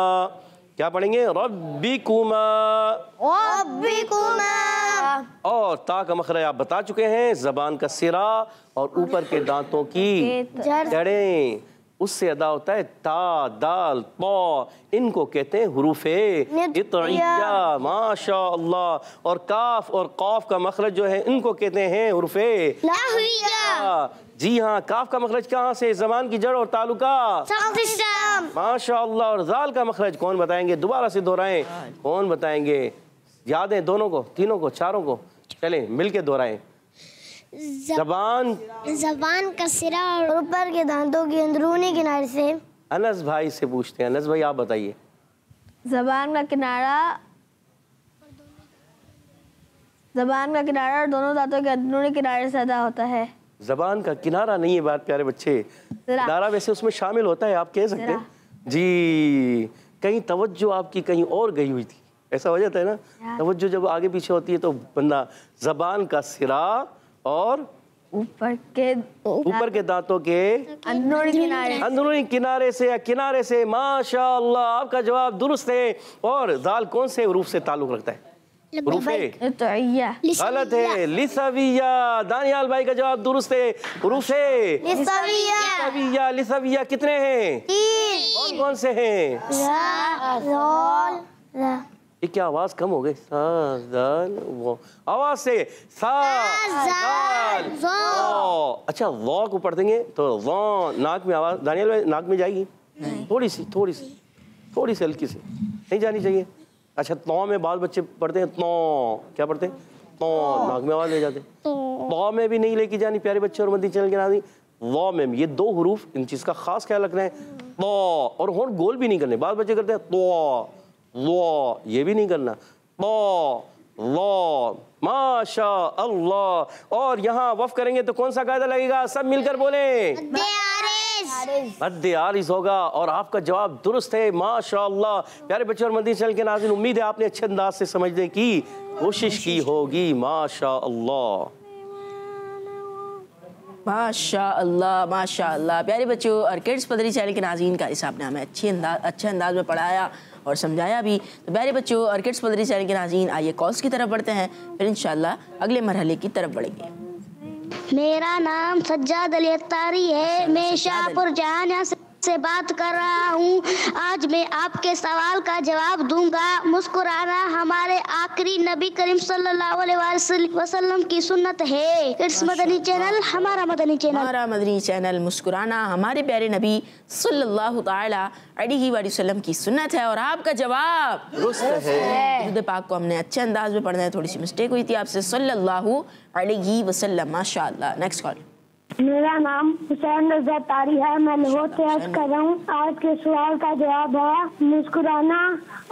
क्या पढ़ेंगे? रब्बिकुमा। और ता का मखरज आप बता चुके हैं, जबान का सिरा और ऊपर के दांतों की जड़ें, उससे अदा होता है ता, दाल, पौ, इनको कहते हैं हुरूफे इत्तिया माशाअल्लाह। और काफ और कौफ का मखरज जो है इनको कहते हैं हुरूफे लाहविया। जी हाँ, काफ का मखरज कहाँ से? ज़बान की जड़ और तालुका माशाअल्लाह। और जाल का मखरज कौन बताएंगे? दोबारा से दोहराएं, कौन बताएंगे? याद है दोनों को, तीनों को, चारों को? चलें मिलके दोहराएं। ज़बान का सिरा और ऊपर के दांतों के अंदरूनी किनारे से। अनस भाई से पूछते हैं, अनस भाई आप बताइए। ज़बान का किनारा और दोनों दांतों के अंदरूनी किनारे से अदा होता है। ज़बान का किनारा नहीं है बात प्यारे बच्चे, किनारा वैसे उसमें शामिल होता है, आप कह सकते हैं जी। कहीं तवज्जो आपकी कहीं और गई हुई थी, ऐसा हो जाता है ना। तवज्जो जब आगे पीछे होती है तो बंदा, ज़बान का सिरा और ऊपर के दांतों के अंदरूनी किनारे से या किनारे से। माशाअल्लाह, आपका जवाब दुरुस्त है। और दाल कौन से हरूफ से ताल्लुक रखता है? हरूफे गलत है, लिसविया। दानियाल भाई का जवाब दुरुस्त है, हरूफे लिसविया। लिसविया कितने हैं? 3। कौन से हैं? ये क्या आवाज कम हो गई? वो आवाज से अच्छा, लॉ को पढ़ देंगे तो लॉ, नाक में आवाज दानियाल भाई नाक में जाएगी थोड़ी सी हल्की सी, नहीं जानी चाहिए। अच्छा, तौ में बाद बच्चे पढ़ते हैं, तौ क्या पढ़ते हैं? तौ, नाक में आवाज ले जाते हैं। तौ में भी नहीं लेके जानी प्यारे बच्चे और मदनी चैनल के नाज़रीन। लॉ में ये 2 हरूफ, इन चीज का खास ख्याल रखना है। तौ, और होंठ गोल भी नहीं करने, बाद बच्चे करते हैं तो लो, ये भी नहीं करना। लो लो, माशा अल्लाह। और यहाँ वफ करेंगे तो कौन सा कायदा लगेगा? सब मिलकर बोले, मद्दे आरिज़ होगा। और आपका जवाब दुरुस्त है, माशा अल्लाह। प्यारे बच्चों और मदनी चैनल के नाज़रीन, उम्मीद है आपने अच्छे अंदाज से समझने की कोशिश की होगी। माशा अल्लाह, माशा अल्लाह, माशा अल्लाह। प्यारे बच्चों और किड्स पदरी चैनल के नाज़रीन का हिसाब ने हमें अच्छे अंदाज में पढ़ाया और समझाया भी। तो प्यारे बच्चों और किड्स पदरी चैनल के नाज़रीन, आइए कॉल्स की तरफ बढ़ते हैं, फिर इंशाल्लाह अगले मरहले की तरफ बढ़ेंगे। मेरा नाम सज्जाद अली अत्तारी है, मैं शाहपुर जहानिया से बात कर रहा हूँ। आज मैं आपके सवाल का जवाब दूंगा। मुस्कुराना हमारे आखिरी नबी करीम सल्लल्लाहु अलैहि वसल्लम की सुन्नत है। किड्स मदनी चैनल हमारा मदनी चैनल। मुस्कुराना हमारे प्यारे नबी सल्लल्लाहु तआला अलैहि वसल्लम की सुन्नत है। और आपका जवाब दुरुस्त है। दुरूद पाक को हमने अच्छे अंदाज में पढ़ना है, थोड़ी सी मिस्टेक हुई थी आपसे। सल्लल्लाहु अलैहि वसल्लम, माशाअल्लाह। Next call. मेरा नाम हुसैन रज़ा तारी है, मैं लाहौर से अर्ज कर रहा हूँ। आज के सवाल का जवाब है, मुस्कुराना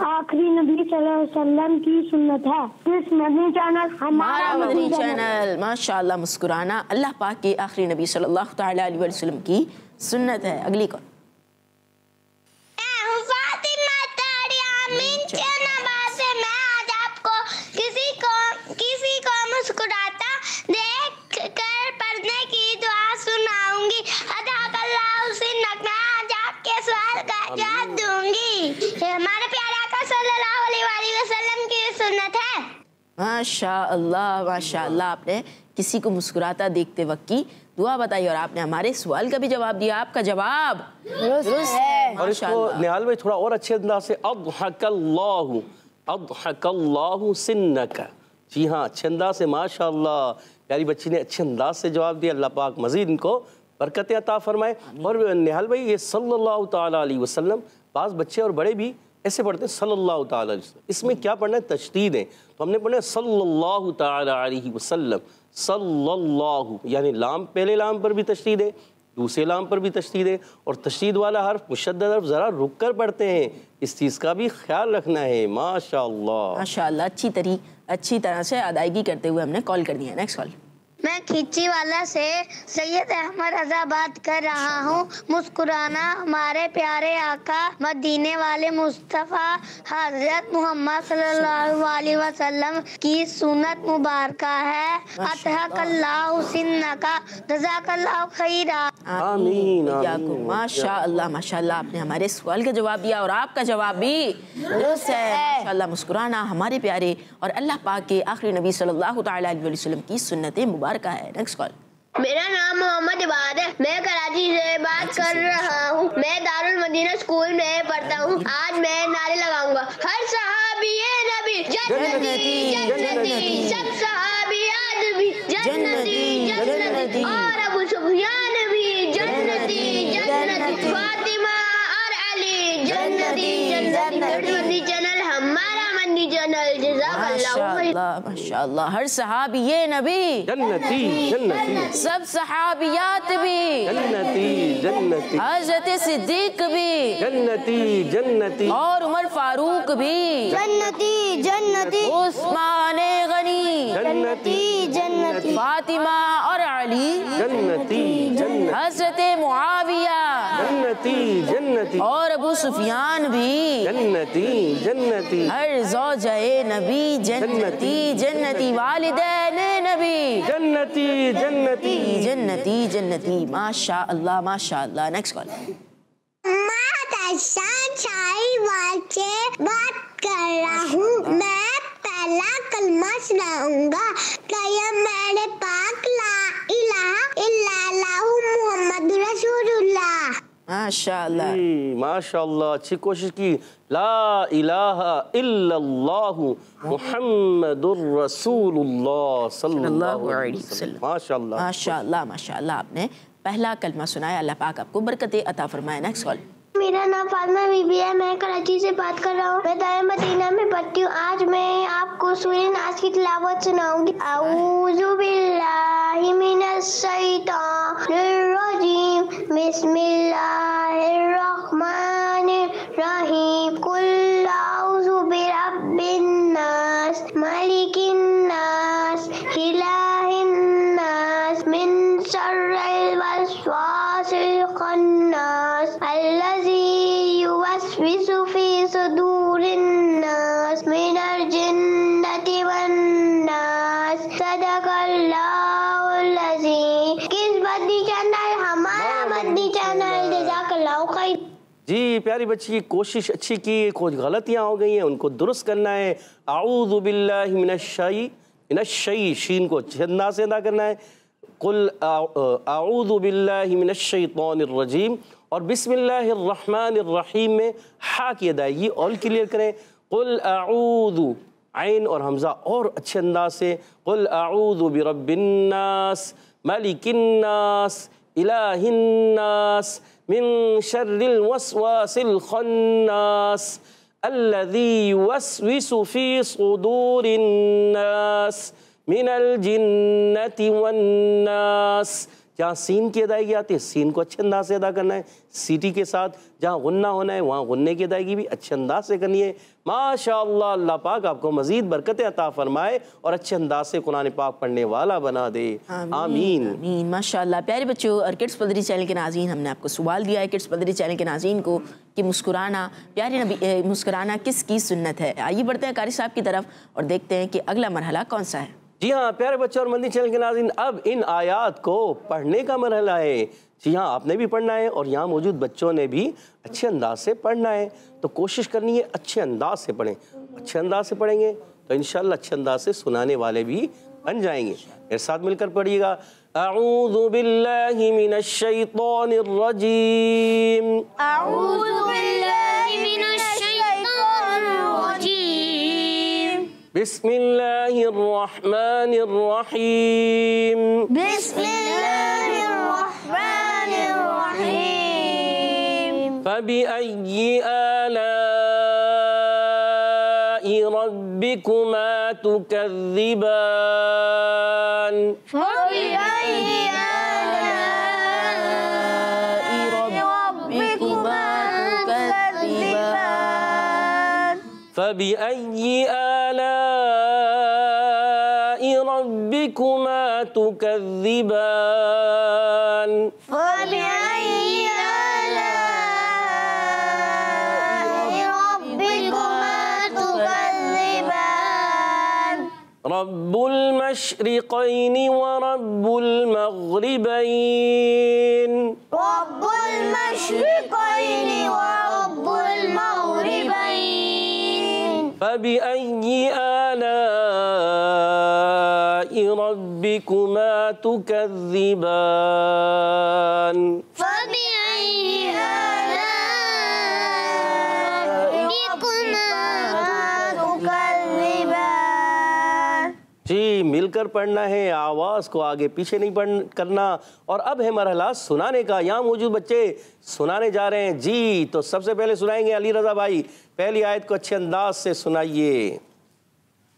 आखिरी नबी सल्लल्लाहु अलैहि वसल्लम की सुन्नत है। किस मदनी चैनल? हमारा मदनी चैनल। माशाअल्लाह, मुस्कुराना अल्लाह पाक के आखिरी नबी सल्लल्लाहु तआला अलैहि वसल्लम की सुन्नत है। अगली कौन? किसी को मुस्कुराता देख कर पढ़ने की दुआ सुनाऊंगी। आपके सवाल का जवाब दूंगी। हमारे प्यारे आका सल्लल्लाहु अलैहि वसल्लम की सुन्नत है। माशाअल्लाह, माशाअल्लाह। आपने किसी को मुस्कुराता देखते वक्त की दुआ बताई और आपने हमारे सवाल का भी जवाब दिया। आपका जवाब दुरुस्त है। और इसको निहाल भाई थोड़ा और अच्छे अंदाज से, अद्हकल्लाहु सिन्नका। जी हाँ, अच्छे अंदाज से, माशाअल्लाह। प्यारी बच्ची ने अच्छे अंदाज से जवाब दिया। अल्लाह पाक मजीद इनको बरकत अता फरमाए। और निहाल भाई, ये सल्लल्लाहु ताला अलैहि वसल्लम, बाज़ बच्चे और बड़े भी ऐसे पढ़ते हैं सल्लल्लाहु ताला अलैहि वसल्लम। इसमें क्या पढ़ना है? तशदीद है। तो हमने पढ़ना है सल्लल्लाहु ताला अलैहि वसल्लम। सल्लल्लाहु यानी लाम, पहले लाम पर भी तशदीद है, दूसरे लाम पर भी तशदीद है। और तशदीद वाला हर्फ, मुशद्दद हर्फ ज़रा रुक कर पढ़ते हैं, इस चीज़ का भी ख्याल रखना है। माशाअल्लाह, माशाअल्लाह। अच्छी तरह से अदायगी करते हुए हमने कॉल कर दिया। Next call. मैं खिच्चीवाला से सैयद अहमद रज़ा बात कर रहा हूँ। मुस्कुराना हमारे प्यारे आका मदीने वाले मुस्तफ़ा हज़रत मोहम्मद सल्लल्लाहु अलैहि वसल्लम की सुन्नत मुबारक है। अतहकल्लाहु सिन्नका, जज़ाकल्लाहु खैरा। आमीन। माशाअल्लाह, माशाअल्लाह। आपने हमारे सवाल का जवाब दिया और आपका जवाब भी दुरुस्त है। माशाअल्लाह, मुस्कुराना हमारे प्यारे और अल्लाह पाक के आखिरी नबी सल्लल्लाहु तआला अलैहि वसल्लम की सुन्नत मुबारक है। Next call. मेरा नाम मोहम्मद इबाद है, मैं कराची से बात कर रहा हूँ। मैं दारुल मदीना स्कूल में पढ़ता हूँ। आज मैं नारे लगाऊंगा, हर सहाबी नबी जन्नती जन्नती, सब सहाबियात भी जन्नती जन्नती, और अबू सुफियान भी जन्नती जन्नती, फातिमा और अली जन्नती जन्नती। चैनल हमारा मदनी चैनल। माशाअल्लाह, माशाअल्लाह। हर सहाबी ये नबी जन्नती जन्नती, सब सहाबियात भी जन्नती जन्नती, हज़रत सिद्दीक भी जन्नती जन्नती, और उमर फारूक भी जन्नती जन्नती, उस्मान गनी जन्नती जन्नती, फातिमा और अली जन्नती जन्नती, हज़रत मुआविया जन्नती जन्नती, और अबू सुफियान भी जन्नती जन्नती, हर ज़ौजाए नबी जन्नती जन्नती, वालिदैन नबी जन्नती जन्नती जन्नती जन्नती। माशा अल्लाह। Next call. से बात कर रहा हूँ। मैं पहला कलमा सुनाऊंगा। कलम मेरे पाक ला इलाहा इल्लल्लाहु मुहम्मद रसूलुल्लाह। माशाअल्लाह माशाअल्लाह, अच्छी कोशिश की। ला इलाहा इल्लल्लाहु मुहम्मदुर रसूलुल्लाह सल्लल्लाहु अलैहि वसल्लम। माशाअल्लाह माशाअल्लाह माशाअल्लाह। आपने पहला कलमा सुनाया, अल्लाह पाक आपको बरकतें अता फरमाए। Next call. मेरा नाम फातिमा बीबी है, मैं कराची से बात कर रहा हूँ। मैं दायरा मदीना में पढ़ती हूँ। आज मैं आपको सूरह नास की तिलावत सुनाऊंगी। औज़ु बिल्लाहि मिनश शैतानिर रजीम, बिस्मिल्लाहिर रहमानिर रहीम। कुल औज़ु बिरब्बिन नास, मालिकिन नास, इलाहिन नास, मिन शर्रिल वस्वासिल खन्नास, अल्लज़ी युवस्विसु फी सुदूरिन नास, मिनल जिन्नति वन नास। सदक़ल्लाहुल अज़ीम। किस मदनी चैनल? हमारा मदनी चैनल। जज़ाकल्लाहु खैर। जी प्यारी बच्ची की कोशिश अच्छी की, कुछ गलतियाँ हो गई हैं, उनको दुरुस्त करना है। आऊज़ु बिल्लाहि मिनश्शैतानिर शीन को छंदा से अदा करना है। कुल आऊज़ु बिल्लाहि मिनश्शैतानिर रजीम और बिस्मिल्लाहिर रहमानिर रहीम में हा की अदायगी और क्लियर करें। कुल आऊज़ु आइन और हमज़ा और अच्छे अंदाज से। कुल आऊज़ु बिरब्बिन नास, मालिकिन नास, इलाहिन नास, मिन शर्रिल वस्वासिल खन्नास, अल्लज़ी युवस्विसु फी सुदूरिन नास, मिनल जिन्नति वन नास। जहाँ सीन की अदायगी आती है, सीन को अच्छे अंदाज से अदा करना है सीटी के साथ। जहाँ गुन्ना होना है, वहाँ गुन्ने की अदायगी भी अच्छे अंदाज से करनी है। माशाअल्लाह, अल्लाह पाक आपको मज़ीद बरकतें अता फरमाए और अच्छे अंदाज से कुरान पाक पढ़ने वाला बना दे। आमीन आमीन। माशाअल्लाह। प्यारे बच्चों, और किड्स पदरी चैनल के नाज़रीन, हमने आपको सवाल दिया है किड्स पदरी चैनल के नाज़रीन को कि मुस्कुराना प्यारे नबी मुस्कुराना किसकी सुन्नत है। आइए बढ़ते हैं कारी साहब की तरफ और देखते हैं कि अगला मरहला कौन सा है। जी हाँ प्यारे बच्चों और मदनी चैनल के नाज़रीन, अब इन आयात को पढ़ने का मरहला है। जी हाँ, आपने भी पढ़ना है और यहाँ मौजूद बच्चों ने भी अच्छे अंदाज से पढ़ना है। तो कोशिश करनी है अच्छे अंदाज से पढ़ें। अच्छे अंदाज से पढ़ेंगे तो इंशाअल्लाह अच्छे अंदाज से सुनाने वाले भी बन जाएंगे। मेरे साथ मिलकर पढ़िएगा। अऊज़ु बिल्लाहि मिनश शैतानिर रजीम। अऊज़ु बिल्लाहि मिनश शैतानिर रजीम। बिस्मिल्लाहिर रहमानिर रहीम। बिस्मिल्लाहिर रहमानिर रहीम। फबिअय्यि आलाइ रब्बिकुमा तुकज़्ज़िबान। फबिअय्यि आलाइ रब्बिकुमा तुकज़्ज़िबान। फबिअय्यि आलाइ रब्बिकुमा तुकज़्ज़िबान। फबिअय्यि आलाइ रब्बिकुमा तुकज़्ज़िबान। रब्बुल मशरिक़ैनि व रब्बुल मग़रिबैन। रब्बुल मशरिक़ैनि व रब्बुल मग़रिबैन। फबिअय्यि आलाइ रब्बिकुमा तुकज़्ज़िबान। फबिअय्यि आलाइ रब्बिकुमा तुकज़्ज़िबान। जी मिलकर पढ़ना है, आवाज़ को आगे पीछे नहीं करना। और अब है मरहला सुनाने का। यहाँ मौजूद बच्चे सुनाने जा रहे हैं। जी तो सबसे पहले सुनाएंगे अली रज़ा भाई। पहली आयत को अच्छे अंदाज से सुनाइए।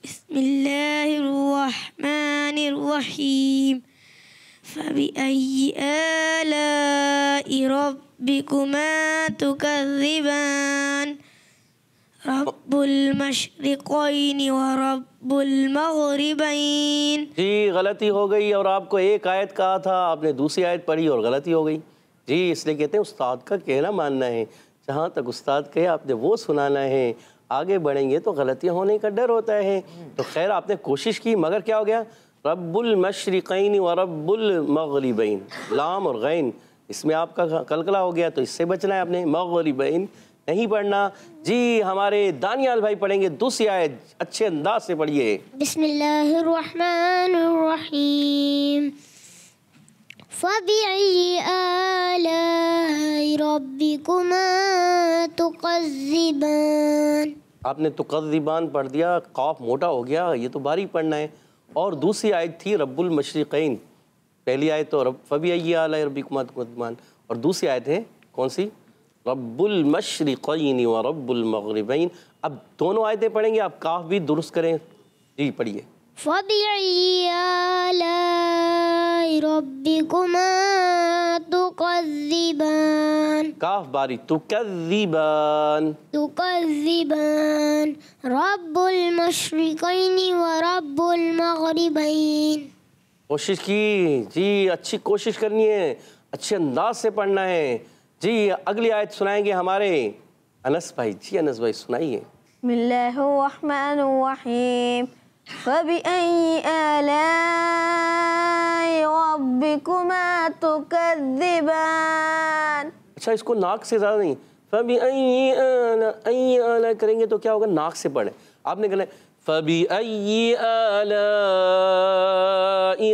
बिस्मिल्लाहिर्रहमानिर्रहीम। फबिअय्यि आलाइ रब्बिकुमा तुकज़्ज़िबान। रब्बुल मशरिक़ैनि व रब्बुल मग़रिबैन। जी गलती हो गई और आपको एक आयत कहा था, आपने दूसरी आयत पढ़ी और गलती हो गई। जी इसलिए कहते हैं उस्ताद का कहना मानना है। जहाँ तक उस्ताद कहे आपने वो सुनाना है। आगे बढ़ेंगे तो गलतियाँ होने का डर होता है। तो खैर आपने कोशिश की, मगर क्या हो गया, रब्बुल मशरिक़ैन व रब्बुल मग़रिबैन, लाम और गैन इसमें आपका कलकला हो गया, तो इससे बचना है आपने, मग़रिबैन नहीं पढ़ना। जी हमारे दानियाल भाई पढ़ेंगे दूसरी आयत, अच्छे अंदाज से पढ़िए। बिस्मिल्लाहिर्रहमानिर्रहीम फ़बिअय्यि आलाइ रब्बिकुमा तुकज़्ज़िबान। आपने तुकज़्ज़िबान पढ़ दिया, काफ मोटा हो गया, ये तो बारीक पढ़ना है। और दूसरी आयत थी रब्बुल मशरिक़ैन, पहली आयत तो फ़बिअय्यि आलाइ रब्बिकुमा तुकज़्ज़िबान, और दूसरी आयत है कौन सी, रब्बुल मशरिक़ैन व रब्बुल मग़रिबैन। अब दोनों आयतें पढ़ेंगे, आप काफ भी दुरुस्त करें। जी पढ़िए। फ़बिअय्यि आलाइ रब्बिकुमा तुकज़्ज़िबान, काफ बारी, तुकज़्ज़िबान, तुकज़्ज़िबान रब्बुल मशरिक़ैनि व रब्बुल मग़रिबैन। कोशिश की जी, अच्छी कोशिश करनी है, अच्छे अंदाज से पढ़ना है। जी अगली आयत सुनाएंगे हमारे अनस भाई। जी अनस भाई सुनाइए। बिस्मिल्लाहिर्रहमानिर्रहीम फ़बिअय्यि आलाइ रब्बिकुमा तुकज़्ज़िबान। अच्छा इसको नाक से ज़्यादा नहीं, फ़बिअय्यि आलाइ करेंगे तो क्या होगा, नाक से पढ़े। आपने कहना फ़बिअय्यि आलाइ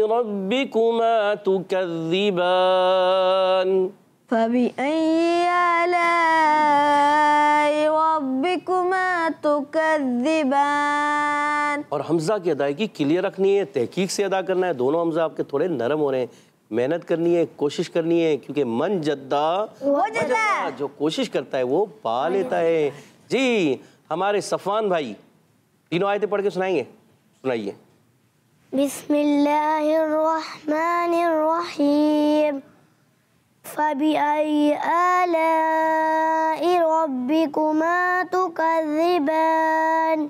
रब्बिकुमा तुकज़्ज़िबान, फ़बिअय्यि आलाइ रब्बिकुमा तुकज़्ज़िबान। और हमज़ा की अदायगी क्लियर रखनी है, तहकीक से अदा करना है। दोनों हमज़ा आपके थोड़े नरम हो रहे हैं, मेहनत करनी है, कोशिश करनी है, क्योंकि मन जद्दा वजदा, जो कोशिश करता है वो पा लेता है। जी हमारे सफ़वान भाई तीनों आयतें पढ़ के सुनाएंगे, सुनाइए। बिस्मिल्लाहिर्रहमानिर्रहीम फ़बिअय्यि आलाइ रब्बिकुमा तुकज़्ज़िबान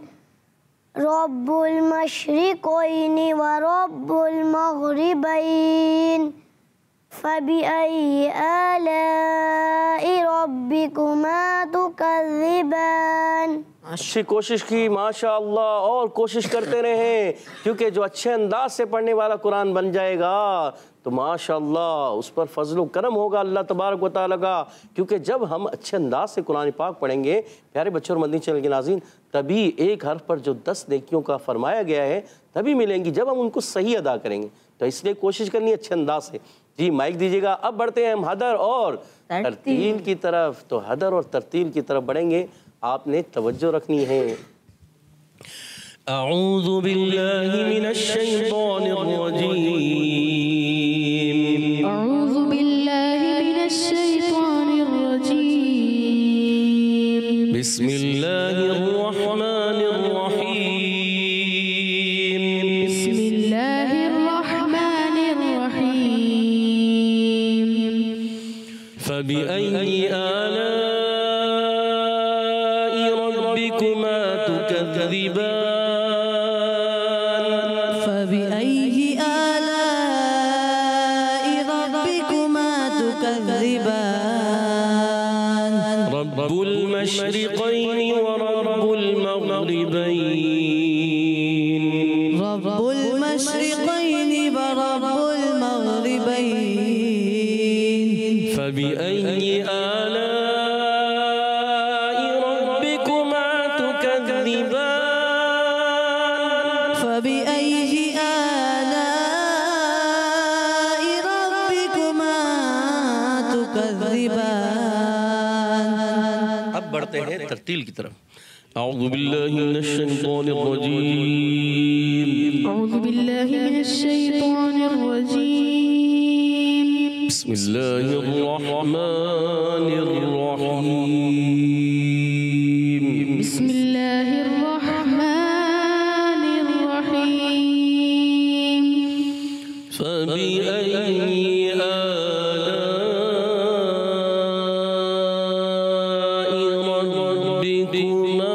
रब्बुल मशरिक़ैनि व रब्बुल मग़रिबैन फ़बिअय्यि आलाइ रब्बिकुमा तुकज़्ज़िबान। अच्छी कोशिश की माशाअल्लाह, और कोशिश करते रहें, क्योंकि जो अच्छे अंदाज से पढ़ने वाला कुरान बन जाएगा तो माशाअल्लाह उस पर फजल करम होगा अल्लाह तबारक व तआला का। क्योंकि जब हम अच्छे अंदाज से कुरान पाक पढ़ेंगे प्यारे बच्चों और मदनी चैनल के नाज़रीन, तभी एक हर्फ पर जो 10 नेकियों का फरमाया गया है तभी मिलेंगी जब हम उनको सही अदा करेंगे। तो इसलिए कोशिश करनी है अच्छे अंदाज से। जी माइक दीजिएगा। अब बढ़ते हैं हम हदर और तरतील की तरफ। तो हदर और तरतील की तरफ बढ़ेंगे, आपने तवज्जो रखनी है। अऊज़ु बिल्लाहि मिनश शैतानिर रजीम, अऊज़ु बिल्लाहि मिनश शैतानिर रजीम, बिस्मिल्लाहिर रहमानिर रहीम, बिस्मिल्लाहिर रहमानिर रहीम, फ़बिअय्यि आलाइ रब्बिकुमा तुकज़्ज़िबान, फ़बिअय्यि आलाइ रब्बिकुमा तुकज़्ज़िबान रब्बुल मशरिक़ैनि व रब्बुल मग़रिबैन, रब्बुल मशरिक़ैनि व रब्बुल मग़रिबैन फ़बिअय्यि आलाइ रब्बिकुमा तुकज़्ज़िबान, फ़बिअय्यि आलाइ रब्बिकुमा तुकज़्ज़िबान। अब बढ़ते हैं तरतील की तरफ। अऊज़ु बिल्लाहि मिनश शैतानिर रजीम, अऊज़ु बिल्लाहि मिनश शैतानिर रजीम, बिस्मिल्लाहिर रहमानिर रहीम, बिस्मिल्लाहिर रहमानिर रहीम, फ़बिअय्यि आलाइ रब्बिकुमा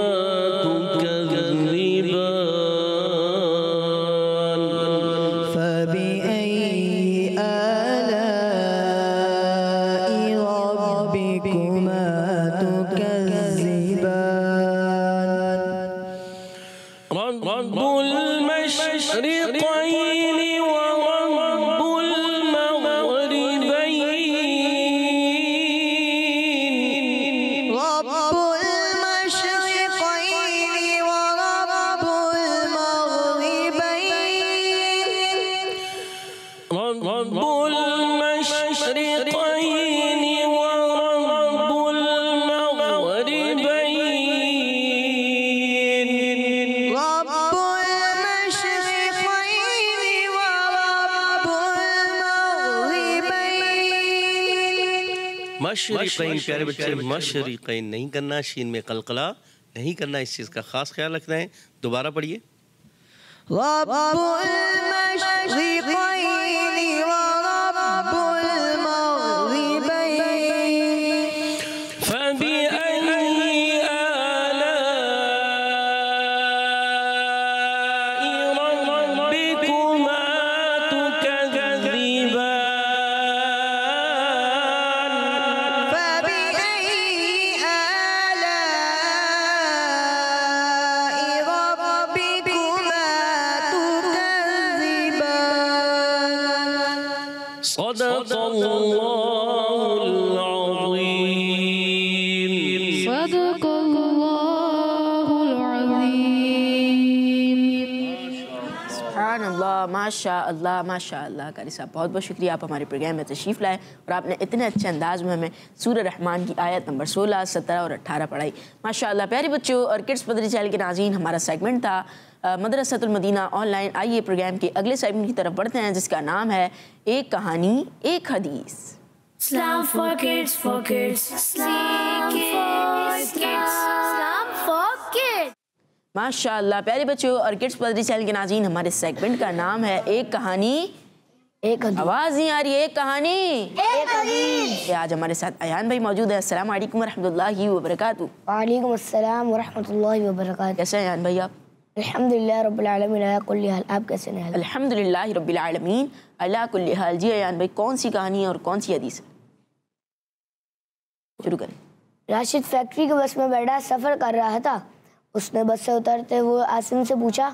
तुकज़्ज़िबान, फ़बिअय्यि आलाइ रब्बिकुमा रब्बुल मशरिक़ैनि व रब्बुल मग़रिबैन। रब्बुल मशरिक़ैनि व रब्बुल मग़रिबैन। रब्बुल मशरिक़ैनि व रब्बुल मग़रिबैन। मशरिक़ैन प्यारे बच्चे, मशरिक़ैन नहीं करना, शीन में कलकला नहीं करना, इस चीज़ का खास ख्याल रखना है। दोबारा पढ़िए। रब्बुल मशरिक़ैनि व रब्बुल मग़रिबैन। फबिअय्यि आलाइ रब्बिकुमा तुकज़्ज़िबान। फबिअय्यि आलाइ रब्बिकुमा तुकज़्ज़िबान। सदक़ल्लाहुल अज़ीम। सदक़ल्लाहुल अज़ीम। सुभानअल्लाह, माशाअल्लाह माशाअल्लाह। कारी साहब बहुत बहुत शुक्रिया, आप हमारे प्रोग्राम में तशरीफ़ लाए और आपने इतने अच्छे अंदाज में हमें सूरह रहमान की आयत नंबर 16, 17 और 18 पढ़ाई। माशाअल्लाह। प्यारे बच्चों और किड्स मदरी चैनल के नाज़रीन, हमारा सेगमेंट था मदरसतुल मदीना ऑनलाइन। आइए प्रोग्राम के अगले सेगमेंट की तरफ बढ़ते हैं, जिसका नाम है एक कहानी एक हदीस। Islam for kids, for kids. Islam for kids. Islam for kids. माशाअल्लाह। प्यारे बच्चों और किड्स मदरी चैनल के नाज़रीन, हमारे सेगमेंट का नाम है एक कहानी एक हदीस। आवाज़ नहीं आ रही, एक कहानी एक हदीस। आज हमारे साथ अयान भाई मौजूद है। अस्सलाम वालेकुम रहमतुल्लाहि व बरकातुहू। वालेकुम अस्सलाम व रहमतुल्लाहि व बरकातुहू। कैसे हैं अयान भाई आप? अल्हम्दुलिल्लाह रब्बिल आलमीन अला कुल्ली हाल। आप कैसे हैं? अल्हम्दुलिल्लाह रब्बिल आलमीन अला कुल्ली हाल। जी अयान भाई, कौन सी कहानी है और कौन सी हदीस है? शुरू करें। राशिद फैक्ट्री के बस में बैठा सफ़र कर रहा था। उसने बस से उतरते हुए आसिम से पूछा,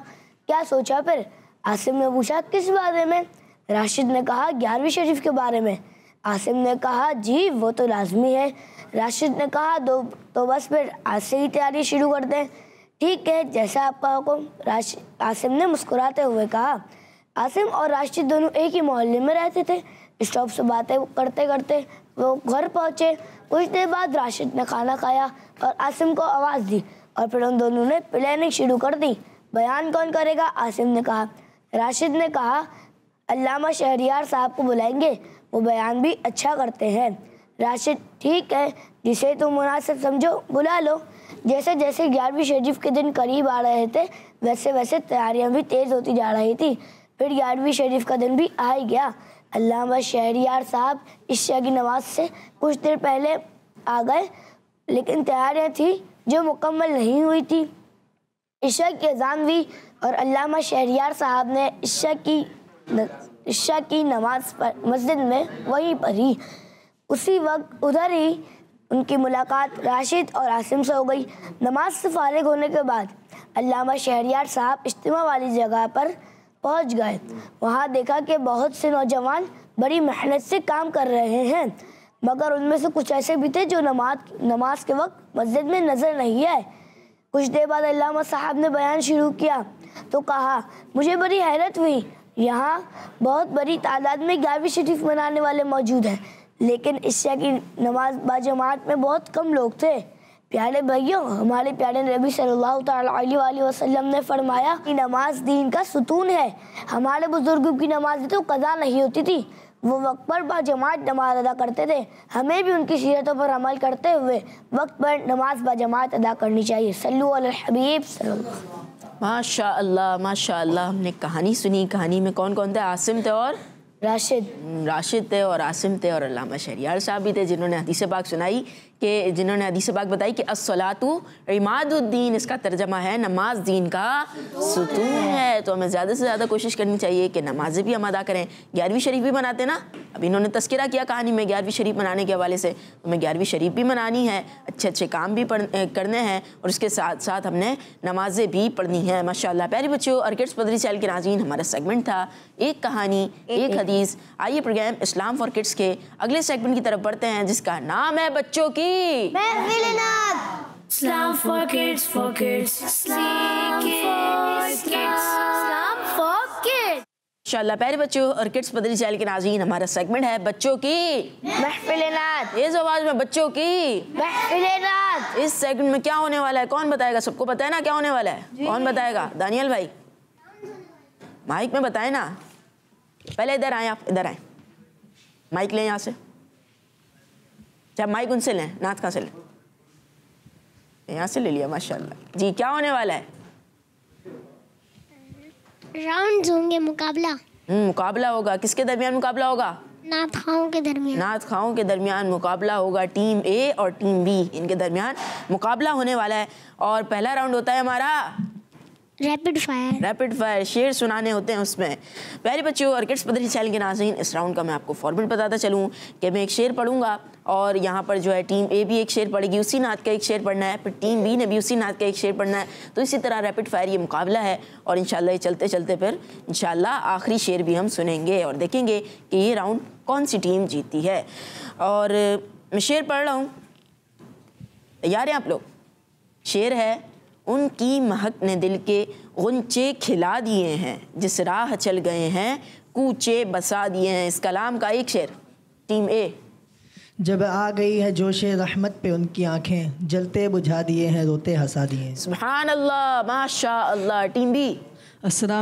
क्या सोचा फिर? आसिम ने पूछा, किस बारे में? राशिद ने कहा, 11वीं शरीफ के बारे में। आसिम ने कहा, जी वो तो लाजमी है। राशिद ने कहा, तो बस फिर आज से ही तैयारी शुरू कर दें। ठीक है, जैसा आपका हुक्म। आसिम ने मुस्कुराते हुए कहा। आसिम और राशिद दोनों एक ही मोहल्ले में रहते थे। स्टॉप से बातें करते करते वो घर पहुंचे। कुछ देर बाद राशिद ने खाना खाया और आसिम को आवाज़ दी और फिर उन दोनों ने प्लानिंग शुरू कर दी। बयान कौन करेगा? आसिम ने कहा। राशिद ने कहा, अल्लामा शहरियार साहब को बुलाएंगे, वो बयान भी अच्छा करते हैं। राशिद, ठीक है, जिसे तुम मुनासिब समझो बुला लो। जैसे जैसे 11वीं शरीफ के दिन करीब आ रहे थे, वैसे वैसे तैयारियां भी तेज़ होती जा रही थी। फिर 11वीं शरीफ का दिन भी आ ही गया। अल्लामा शहरियार साहब इशा की नमाज से कुछ देर पहले आ गए, लेकिन तैयारियां थी जो मुकम्मल नहीं हुई थी। इशा की अजान हुई और अल्लामा शहरियार साहब ने इशा की नमाज मस्जिद में वहीं पढ़ी। उसी वक्त उधर ही उनकी मुलाकात राशिद और आसिम से हो गई। नमाज से फारिग होने के बाद अल्लामा शहरियार साहब इज्तिमा वाली जगह पर पहुंच गए। वहां देखा कि बहुत से नौजवान बड़ी मेहनत से काम कर रहे हैं, मगर उनमें से कुछ ऐसे भी थे जो नमाज के वक्त मस्जिद में नज़र नहीं आए। कुछ देर बाद अल्लामा साहब ने बयान शुरू किया तो कहा, मुझे बड़ी हैरत हुई, यहाँ बहुत बड़ी तादाद में 11वीं शरीफ मनाने वाले मौजूद हैं, लेकिन इशा की नमाज बाजमात में बहुत कम लोग थे। प्यारे भाइयों, हमारे प्यारे नबी सल्लल्लाहु अलैहि वसल्लम ने फरमाया कि नमाज दीन का सुतून है। हमारे बुजुर्गों की नमाज तो कज़ा नहीं होती थी, वो वक्त पर बाजमात नमाज अदा करते थे। हमें भी उनकी सीरतों पर अमल करते हुए वक्त पर नमाज बाजमात अदा करनी चाहिए। सल्लु अलल हबीब सल्लल्लाहु। माशाअल्लाह माशाअल्लाह। हमने कहानी सुनी। कहानी में कौन कौन थे? आसिम थे और राशिद थे और आसिम थे और अल्लामा शहरियार साहब भी थे, जिन्होंने हदीस पाक सुनाई जिन्होंने हदीस पाक बताई कि अस्सलातु इमादुद्दीन, इसका तर्जमा है नमाज दीन का सुतून है। तो हमें ज़्यादा से ज़्यादा कोशिश करनी चाहिए कि नमाजें भी हम अदा करें। 11वीं शरीफ भी मनाते ना, अब इन्होंने तस्करा किया कहानी में 11वीं शरीफ मनाने के हवाले से, तो हमें 11वीं शरीफ भी मनानी है, अच्छे अच्छे काम भी करने हैं और उसके साथ साथ हमने नमाजें भी पढ़नी हैं। माशाअल्लाह। प्यारे बच्चों और किड्स मदरी चैनल के नाज़रीन, हमारा सेगमेंट था एक कहानी एक हदीस। आइए प्रोग्राम इस्लाम फॉर किड्स के अगले सेगमेंट की तरफ बढ़ते हैं, जिसका नाम है बच्चों की महफिल नात। kids for kids. Islam for kids. Islam for kids. इंशाल्लाह प्यारे बच्चों और किड्स मदनी चैनल के नाज़रीन, हमारा सेगमेंट है बच्चों की महफिल नात। तेज आवाज में बच्चों की महफिल नात। इस सेगमेंट में क्या होने वाला है, कौन बताएगा? सबको पता है ना क्या होने वाला है? कौन बताएगा? दानियल भाई माइक में बताए ना। पहले इधर आए, आप इधर आए, माइक लें यहाँ से। जब माइक उनसे लें, नात कहाँ से लें? यहाँ से ले लिया, माशाल्लाह जी। क्या होने वाला है? राउंड होंगे, मुकाबला। मुकाबला होगा। किसके दरमियान मुकाबला होगा? नात खाओं के दरमियान। नात खाओं के दरमियान मुकाबला होगा। टीम ए और टीम बी, इनके दरमियान मुकाबला होने वाला है। और पहला राउंड होता है हमारा रैपिड फायर। रैपिड फायर, शेर सुनाने होते हैं उसमें। प्यारे बच्चों और किड्स मदनी चैनल के नाज़रीन, इस राउंड का मैं आपको फॉर्मेट बताता चलूँ कि मैं एक शेर पढ़ूंगा और यहाँ पर जो है टीम ए भी एक शेर पढ़ेगी, उसी नात का एक शेर पढ़ना है, फिर टीम बी ने भी उसी नात का एक शेर पढ़ना है। तो इसी तरह रैपिड फायर ये मुकाबला है और इंशाल्लाह ये चलते चलते फिर इंशाल्लाह आखिरी शेर भी हम सुनेंगे और देखेंगे कि ये राउंड कौन सी टीम जीती है। और मैं शेर पढ़ रहा हूँ, तैयार हैं आप लोग? शेर है, उनकी महक ने दिल के गुंचे खिला दिए हैं, जिस राह चल गए हैं कूचे बसा दिए हैं। इस कलाम का एक शेर। टीम ए। जब आ गई है जोशे रहमत पे उनकी आंखें, जलते बुझा दिए हैं, रोते हंसा दिए हैं। सुभान अल्लाह, माशा अल्लाह। Team B. असरा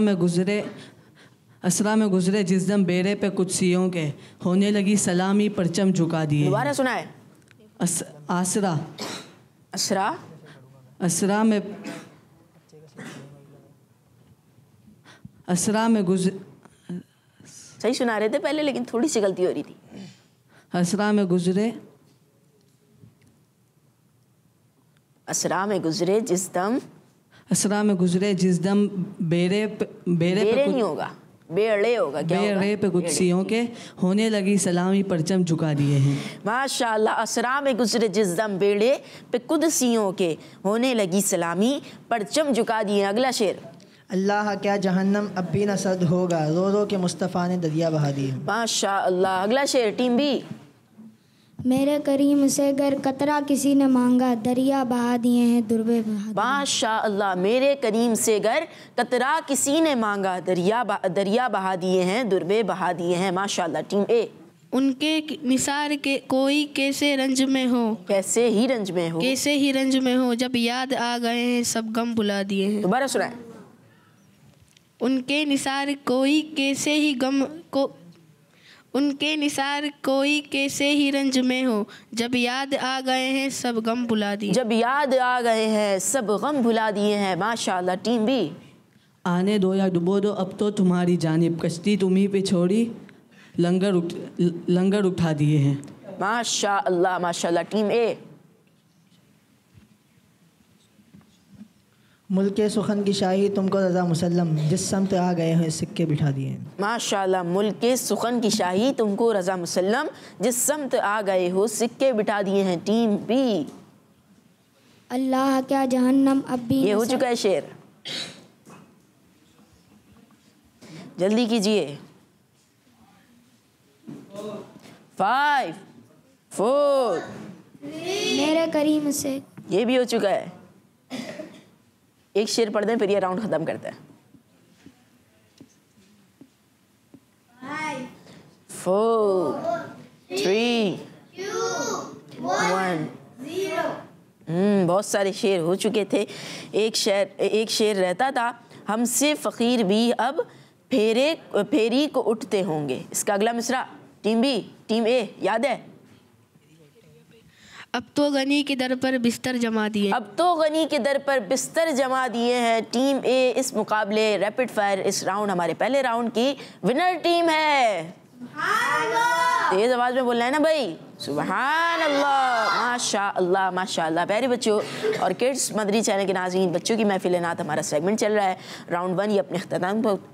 में गुजरे जिस दम बेड़े पे कुछ सियों के, होने लगी सलामी परचम झुका दिए। दोबारा सुनाए। आसरा असरा में सही सुना रहे थे पहले, लेकिन थोड़ी सी गलती हो रही थी। असरा में गुजरे जिस दम बेड़े नहीं होगा, बेड़े होगा। क्या बेड़े पे कुछ सियों के, होने लगी सलामी परचम झुका दिए हैं। माशाल्लाह। असरा में गुजरे जिस दम बेड़े पे कुदसियों के, होने लगी सलामी परचम झुका दिए। अगला शेर। अल्लाह क्या जहन्नम अब भी न सर्द होगा, रो रो के मुस्तफ़ा ने दरिया बहा दिए। माशाअल्लाह। अगला शेर। Team B. मेरे करीम से गर कतरा किसी ने मांगा, दरिया बहा दिए हैं, दुर्बे बहा दिए। माशाअल्लाह। मेरे करीम से गर कतरा किसी ने मांगा, दरिया बहा दिए हैं, दुर्बे बहा दिए हैं। माशाअल्लाह। टीम ए। उनके निसार के कोई कैसे रंज में हो, कैसे ही रंज में हो, जब याद आ गए हैं सब गम भुला दिए हैं। दोबारा सुनाए। उनके निसार कोई कैसे ही रंज में हो, जब याद आ गए हैं सब गम भुला दिए हैं। माशाअल्लाह। Team B. आने दो या डुबो दो अब तो तुम्हारी जानिब, कश्ती तुम्ही पे छोड़ी लंगर उठा दिए हैं। माशाअल्लाह, माशाअल्लाह। टीम ए। मुल्के सुखन की शाही तुमको रज़ा मुसल्लम, जिस समत आ गए हैं सिक्के बिठा दिए हैं। माशाअल्लाह। मुल्के सुखन की शाही तुमको रज़ा मुसल्लम, जिस समत आ गए हो सिक्के बिठा दिए हैं। Team B. अल्लाह क्या जहन्नम अब भी। ये हो चुका है शेर, जल्दी कीजिए। 5 4। मेरे करीम से। ये भी हो चुका है। एक शेर पढ़ दें फिर ये राउंड खत्म करते हैं। 4 3 2 1। बहुत सारे शेर हो चुके थे। एक शेर रहता था, हमसे फ़कीर भी अब फेरी को उठते होंगे। इसका अगला मिसरा। Team B. टीम ए याद है? अब तो गनी के दर पर बिस्तर जमा दिए हैं। टीम ए इस मुकाबले रैपिड फायर इस राउंड हमारे पहले राउंड की विनर टीम है। तेज आवाज में बोलना है ना भाई। सुभान अल्लाह, माशा अल्लाह, माशा अल्लाह। प्यारे बच्चों और किड्स मदनी चैनल के नाज़रीन, बच्चों की महफिल नात हमारा सेगमेंट चल रहा है। राउंड 1 ये अपने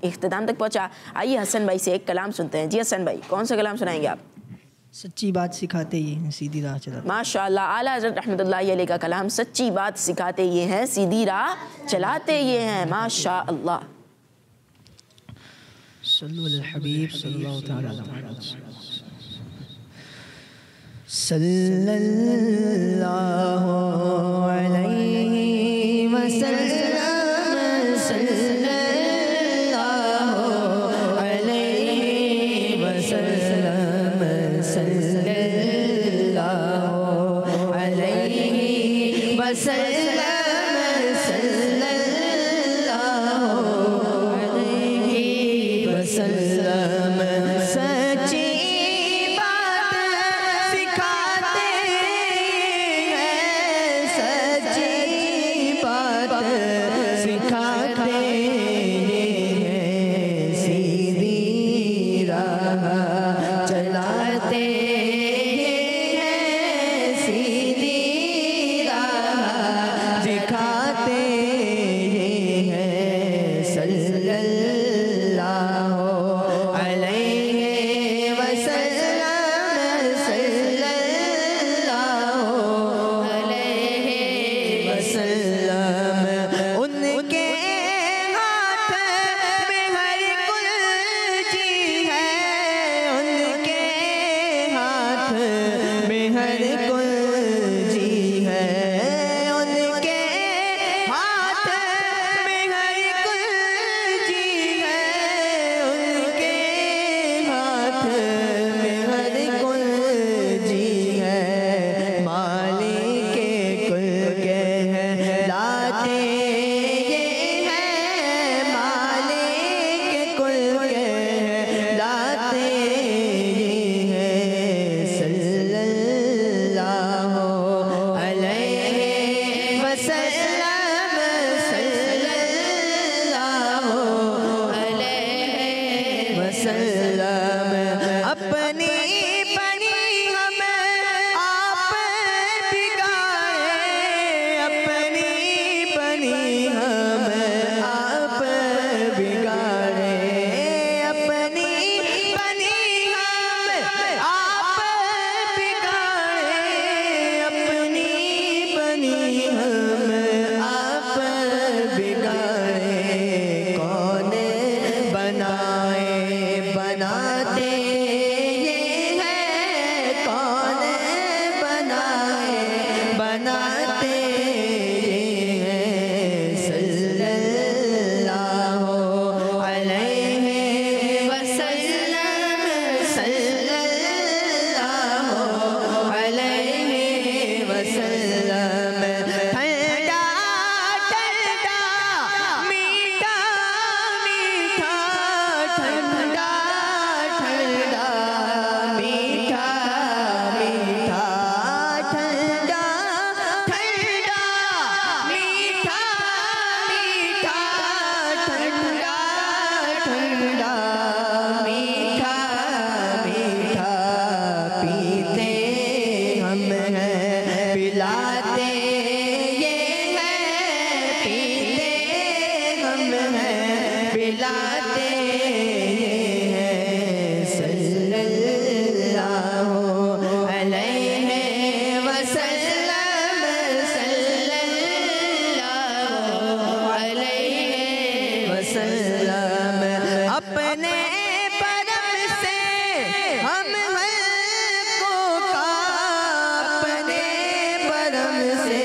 इख्तिताम तक पहुंचा। आइए हसन भाई से एक कलाम सुनते हैं। जी हसन भाई, कौन सा कलाम सुनाएंगे आप? सच्ची बात सिखाते ये हैं, सीधी राह चलाते। माशाअल्लाह। आला हज़रत रहमतुल्लाहि अलैह का कलाम, सच्ची बात सिखाते ये हैं, सीधी राह चलाते ये हैं। माशाअल्लाह। सल्लु अलल हबीब सल्लल्लाहु तआला अलैहि वसल्लम। सल्लल्लाहु अलैहि वसल्लम सल्लल्लाहु अलैहि वसल्लम। सच्ची बात सिखाते हैं, सच्ची बात सिखाते हैं, सीधी राह चलाते हैं, सीधी राह दिखाते हैं, सल्लल्लाहु अलैहि वसल्लम सल्लल्लाहु अलैहि वसल्लम। उनके हाथ में हर कुंजी है, उनके हाथ में हर कुंजी है, उनके हाथ में हर कुंजी है, उनके हाथ में हर कुंजी है। मालिक के कुल कहलाते ये हैं, मालिक के कुल कहलाते ये हैं, सल्लल्लाहु अलैहि वसल्लम सल्लल्लाहु अलैहि वसल्लम। अपनी बनी हम आप बिगाड़े, अपनी बनी हम आप बिगाड़े, अपनी बनी हम आप बिगाड़े, अपनी बनी हम आप बिगाड़े। कौन बनाए बनाते ये हैं, कौन बनाए बनाते ये हैं, सल्लल्लाहु अलैहि वसल्लम सल्लल्लाहु अलैहि वसल्लम। ठंडा ठंडा मीठा मीठा, ठंडा ठंडा मीठा मीठा, ठंडा ठंडा मीठा मीठा, ठंडा ठंडा मीठा मीठा। पीते हम हैं पिलाते ये हैं, पीते हम हैं पिलाते ये हैं, सल्लल्लाहु अलैहि वसल्लम सल्लल्लाहु अलैहि वसल्लम। अपने परम से हम हल्कों का, अपने परम से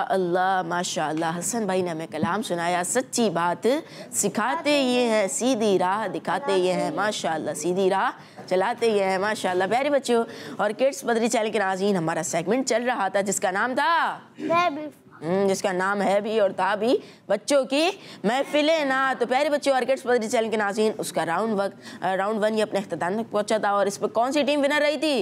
माशाअल्लाह माशाअल्लाह। हसन भाई ने हमें कलाम सुनाया, सच्ची बात सिखाते ये हैं, सीधी राह दिखाते ये हैं, माशाअल्लाह सीधी राह चलाते ये हैं, माशाअल्लाह। प्यारे बच्चों और किड्स बदरी चैनल के नाज़रीन, हमारा सेगमेंट चल रहा था जिसका नाम था जिसका नाम है भी और था भी बच्चों की महफिलें ना। तो प्यारे बच्चों और किड्स बदरी चैनल के नाज़रीन, उसका राउंड 1 ये अपने अख्ताम तक पहुंचा था और इस पर कौन सी टीम विनर रही थी?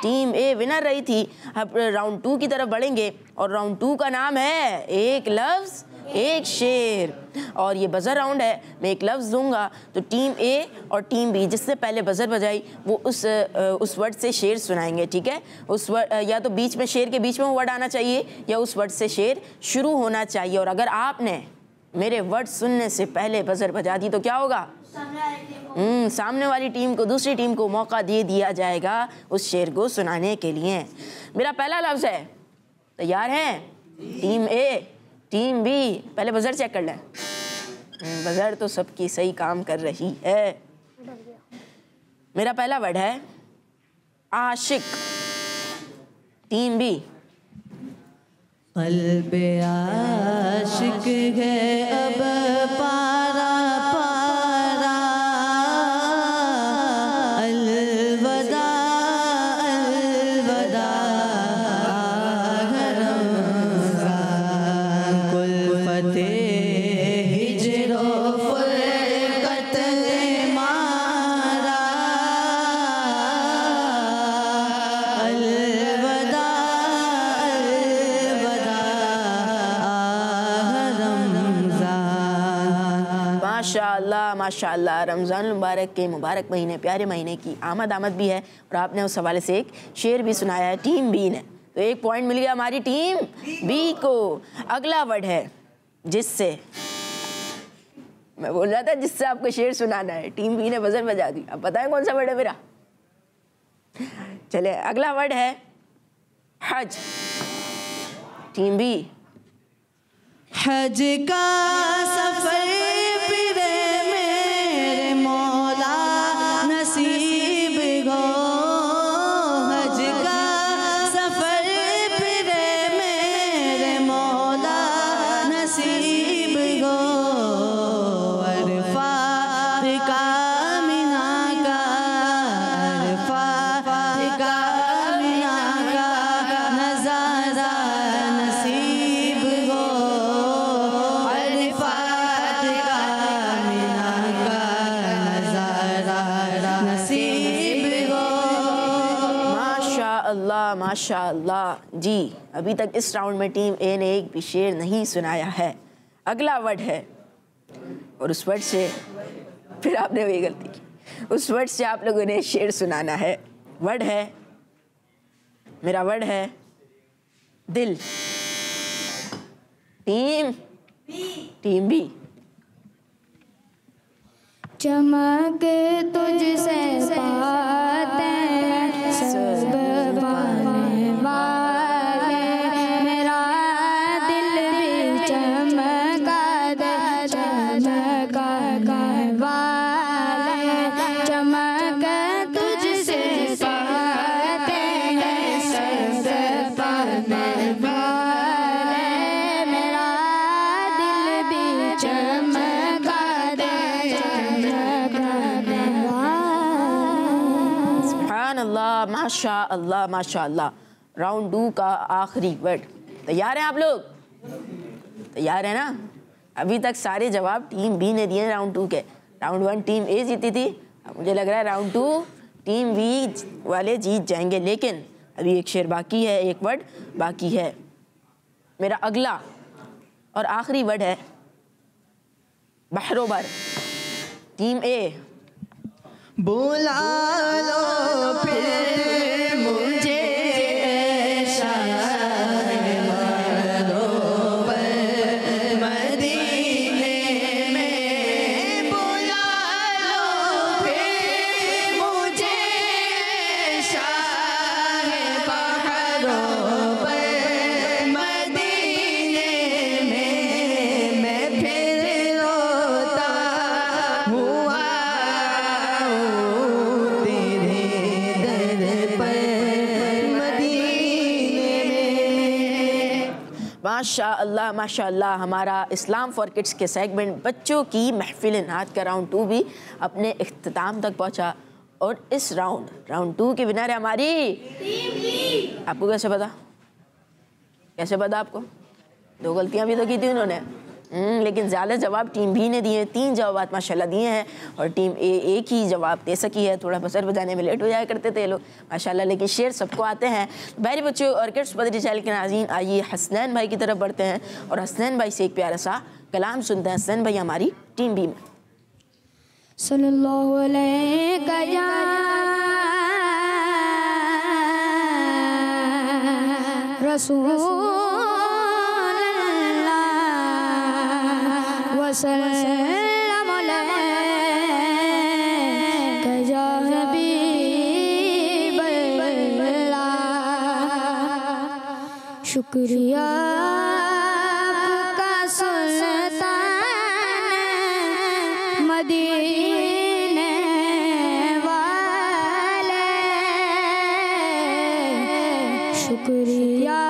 टीम ए विनर रही थी। अब राउंड 2 की तरफ बढ़ेंगे और राउंड 2 का नाम है एक लफ्ज़ एक शेर और ये बज़र राउंड है। मैं एक लफ्ज़ दूंगा तो टीम ए और टीम बी जिससे पहले बज़र बजाई वो उस वर्ड से शेर सुनाएंगे, ठीक है? उस वर्ड या तो बीच में शेर के बीच में वो वर्ड आना चाहिए या उस वर्ड से शेर शुरू होना चाहिए। और अगर आपने मेरे वर्ड सुनने से पहले बज़र बजा दी तो क्या होगा? सामने वाली टीम को, दूसरी टीम को मौका दे दिया जाएगा उस शेर को सुनाने के लिए। मेरा पहला लफ्ज़ है, तैयार हैं? टीम ए टीम बी, पहले बज़र चेक कर लें। बज़र तो सबकी सही काम कर रही है। मेरा पहला वर्ड है आशिक। टीम बी क़ल्बे आशिक है अब पारा पारा, अलवदा अलवदा कुल्फ़ते हिजरो फ़ुरक़त मारा, अलवदा माशाअल्लाह माशाअल्लाह। रमज़ान मुबारक के मुबारक महीने, प्यारे महीने की आमद भी है और आपने उस हवाले से एक शेर भी सुनाया है टीम बी ने, तो 1 पॉइंट मिल गया हमारी टीम बी को। अगला वर्ड है जिससे, मैं बोल रहा था जिससे आपको शेर सुनाना है, टीम बी ने बज़र बजा दी। अब बताएं कौन सा वर्ड है मेरा? चले अगला वर्ड है हज। टीम बी हज का सफर फिरे मेरे मौला नसीब हो, हज का सफर फिरे मेरे मौला नसीब हो, अरफात का मिना का, अरफात का मिना का नज़ारा नसीब हो, माशाअल्लाह जी। अभी तक इस राउंड में टीम ए ने एक भी शेर नहीं सुनाया है। अगला वर्ड है और उस वर्ड से फिर आपने वही गलती की, उस वर्ड से आप लोगों ने शेर सुनाना है। वर्ड है, मेरा वर्ड है दिल। टीम बी चमक तुझसे पाते सब पाने वाले, मेरा दिल भी चमका दे चमका वाले, चमक तुझसे पाते हैं सब पाने वाले, मेरा दिल भी चमका दे माशाअल्लाह माशाअल्लाह। राउंड 2 का आखिरी वर्ड, तैयार हैं आप लोग? तैयार है ना? अभी तक सारे जवाब टीम बी ने दिए राउंड 2 के। राउंड 1 टीम ए जीती थी, अब मुझे लग रहा है राउंड 2 टीम बी वाले जीत जाएंगे, लेकिन अभी एक शेर बाकी है, एक वर्ड बाकी है। मेरा अगला और आखिरी वर्ड है बहरोबर। टीम ए बुला लो फिर मुझे माशाअल्लाह माशाअल्लाह। हमारा इस्लाम फॉर किड्स के सेगमेंट बच्चों की महफिल नात का राउंड 2 भी अपने इख्तिताम तक पहुंचा और इस राउंड 2 की विनर है हमारी टीम बी। आपको कैसे पता आपको? 2 गलतियां भी तो की थी उन्होंने, लेकिन ज़्यादा जवाब टीम बी ने दिए। 3 जवाब माशाल्लाह दिए हैं और टीम ए एक ही जवाब दे सकी है। थोड़ा बसर बजाने में लेट हो जाया करते थे लोग माशाल्लाह, लेकिन शेर सबको आते हैं। प्यारे बच्चों और किड्स बदरी चैनल के नाज़रीन, आइए हसनैन भाई की तरफ बढ़ते हैं और हसनैन भाई से एक प्यारा सा कलाम सुनते हैं। हसनैन भाई हमारी टीम बी में। सल्लल्लाहु अलैहि रसूल वसल्लम अलैका या हबीबल्लाह। शुक्रिया आपका सुल्तान मदीने वाले, शुक्रिया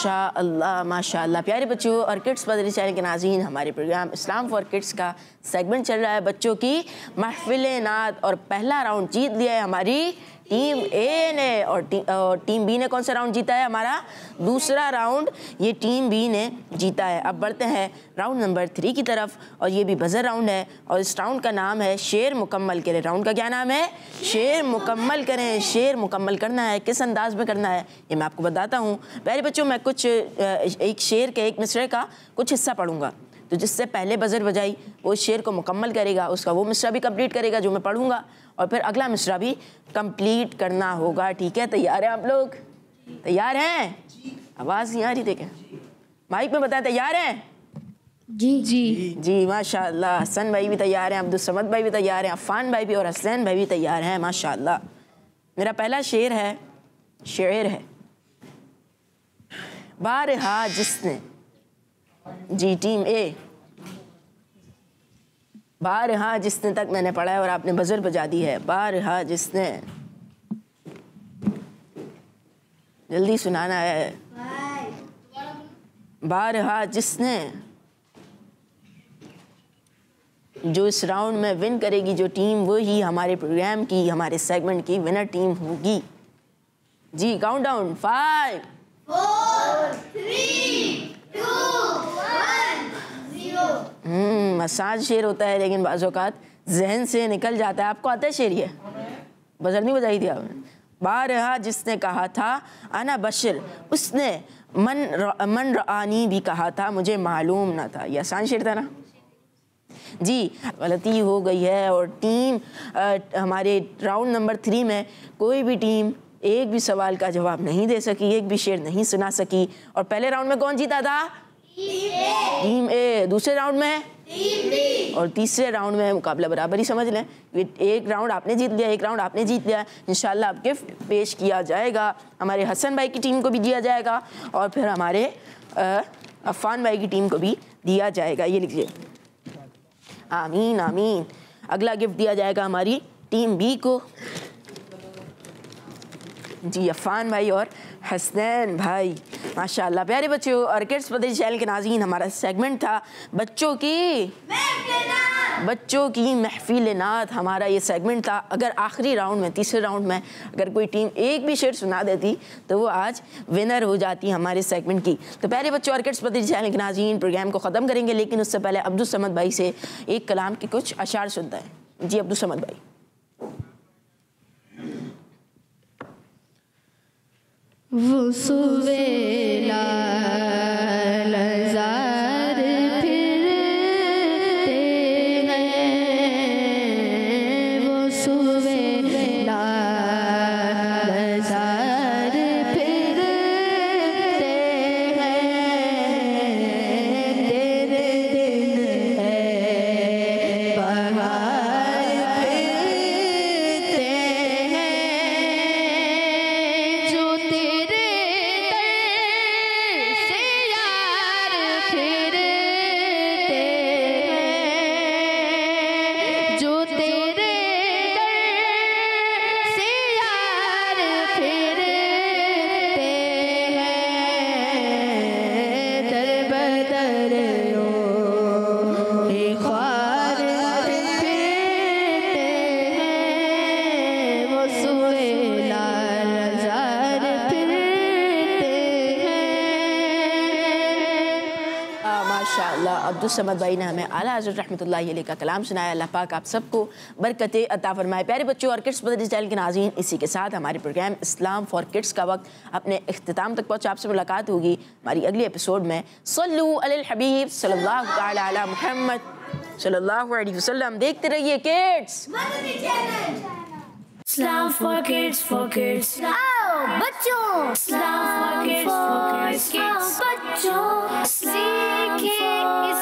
माशाअल्लाह माशाअल्लाह। प्यारे बच्चों और किड्स मदरी चैनल के नाज़रीन, हमारे प्रोग्राम इस्लाम फॉर किड्स का सेगमेंट चल रहा है बच्चों की महफिल नात, और पहला राउंड जीत लिया है हमारी टीम ए ने, और टीम बी ने कौन सा राउंड जीता है? हमारा दूसरा राउंड ये टीम बी ने जीता है। अब बढ़ते हैं राउंड नंबर 3 की तरफ, और ये भी बजर राउंड है, और इस राउंड का नाम है शेर मुकम्मल करें। राउंड का क्या नाम है? शेर मुकम्मल करें। शेर मुकम्मल करना है, किस अंदाज में करना है ये मैं आपको बताता हूँ। प्यारे बच्चों, मैं कुछ एक शेर के एक मिसरे का कुछ हिस्सा पढ़ूंगा, तो जिससे पहले बजर बजाई वो इस शेर को मुकम्मल करेगा, उसका वो मिसरा भी कंप्लीट करेगा जो मैं पढ़ूंगा, और फिर अगला मिसरा भी कंप्लीट करना होगा। ठीक है, तैयार हैं आप लोग? तैयार हैं? आवाज़ नहीं आ रही, देखें माइक में बताएं, तैयार हैं? जी जी जी माशाअल्लाह। हसन भाई भी तैयार हैं, अब्दुल समद भाई भी तैयार हैं, अफ़ान भाई भी और हसनैन भाई भी तैयार हैं माशाअल्लाह। मेरा पहला शेर है, शेर है, बारहा जिसने, जी टीम ए, बारहा जिसने तक मैंने पढ़ा है और आपने बजर बजा दी है। बारहा जिसने, जल्दी सुनाना है। बारहा जिसने, जो इस राउंड में विन करेगी जो टीम, वो ही हमारे प्रोग्राम की, हमारे सेगमेंट की विनर टीम होगी। जी काउंटडाउन 5 4 3 2 1 0। आसान शेर होता है लेकिन बाज़ औक़ात जहन से निकल जाता है। आपको आता है शेर? ये बजर नहीं बजाई थी आपने? बारहा जिसने कहा था अना बशर, उसने मन रआनी भी कहा था, मुझे मालूम ना था। ये आसान शेर था ना जी। गलती हो गई है, और टीम हमारे राउंड नंबर 3 में कोई भी टीम एक भी सवाल का जवाब नहीं दे सकी, एक भी शेर नहीं सुना सकी। और पहले राउंड में कौन जीता था? टीम ए। दूसरे राउंड में टीम बी, और तीसरे राउंड में मुकाबला बराबर ही समझ लें। एक राउंड आपने जीत लिया, एक राउंड आपने जीत लिया। इंशाल्लाह अब गिफ्ट पेश किया जाएगा, हमारे हसन भाई की टीम को भी दिया जाएगा, और फिर हमारे अफ़ान भाई की टीम को भी दिया जाएगा। ये लिखिए, आमीन आमीन। अगला गिफ्ट दिया जाएगा हमारी टीम बी को, जी अफ़ान भाई और हसनैन भाई माशाअल्लाह। प्यारे बच्चों और किड्स मदरी चैनल के नाज़रीन, हमारा सेगमेंट था बच्चों की महफिल नात। हमारा ये सेगमेंट था। अगर आखिरी राउंड में, तीसरे राउंड में अगर कोई टीम एक भी शेर सुना देती तो वो आज विनर हो जाती हमारे सेगमेंट की। तो प्यारे बच्चों और किड्स मदरी चैनल के नाज़रीन, प्रोग्राम को ख़त्म करेंगे, लेकिन उससे पहले अब्दुल समद भाई से एक कलाम के कुछ अशार सुनता है। जी अब्दुल समद भाई। वो सुवेला लज़ार फिरते हैं, वो सुवेला लज़ार फिरते हैं, तेरे दिन है बहार फिरते हैं, जो तेरे अब्दुल समद भाई ने हमें आला हज़रत रहमतुल्लाहि अलैह का कलाम सुनाया। अल्लाह पाक आप सबको बरकतें अता फरमाए। प्यारे बच्चों और किड्स मदरी चैनल के नाज़रीन, इसी के साथ हमारे प्रोग्राम इस्लाम फॉर किड्स का वक्त अपने इख्तिताम तक पहुँचा। आपसे मुलाकात होगी हमारी अगली एपिसोड में। सल्लू अलल हबीब सल्लल्लाहु तआला अला मुहम्मद सल्लल्लाहु अलैहि वसल्लम। देखते रहिए किड्स Islam for kids, आओ बच्चों, Islam for kids, बच्चों सीखें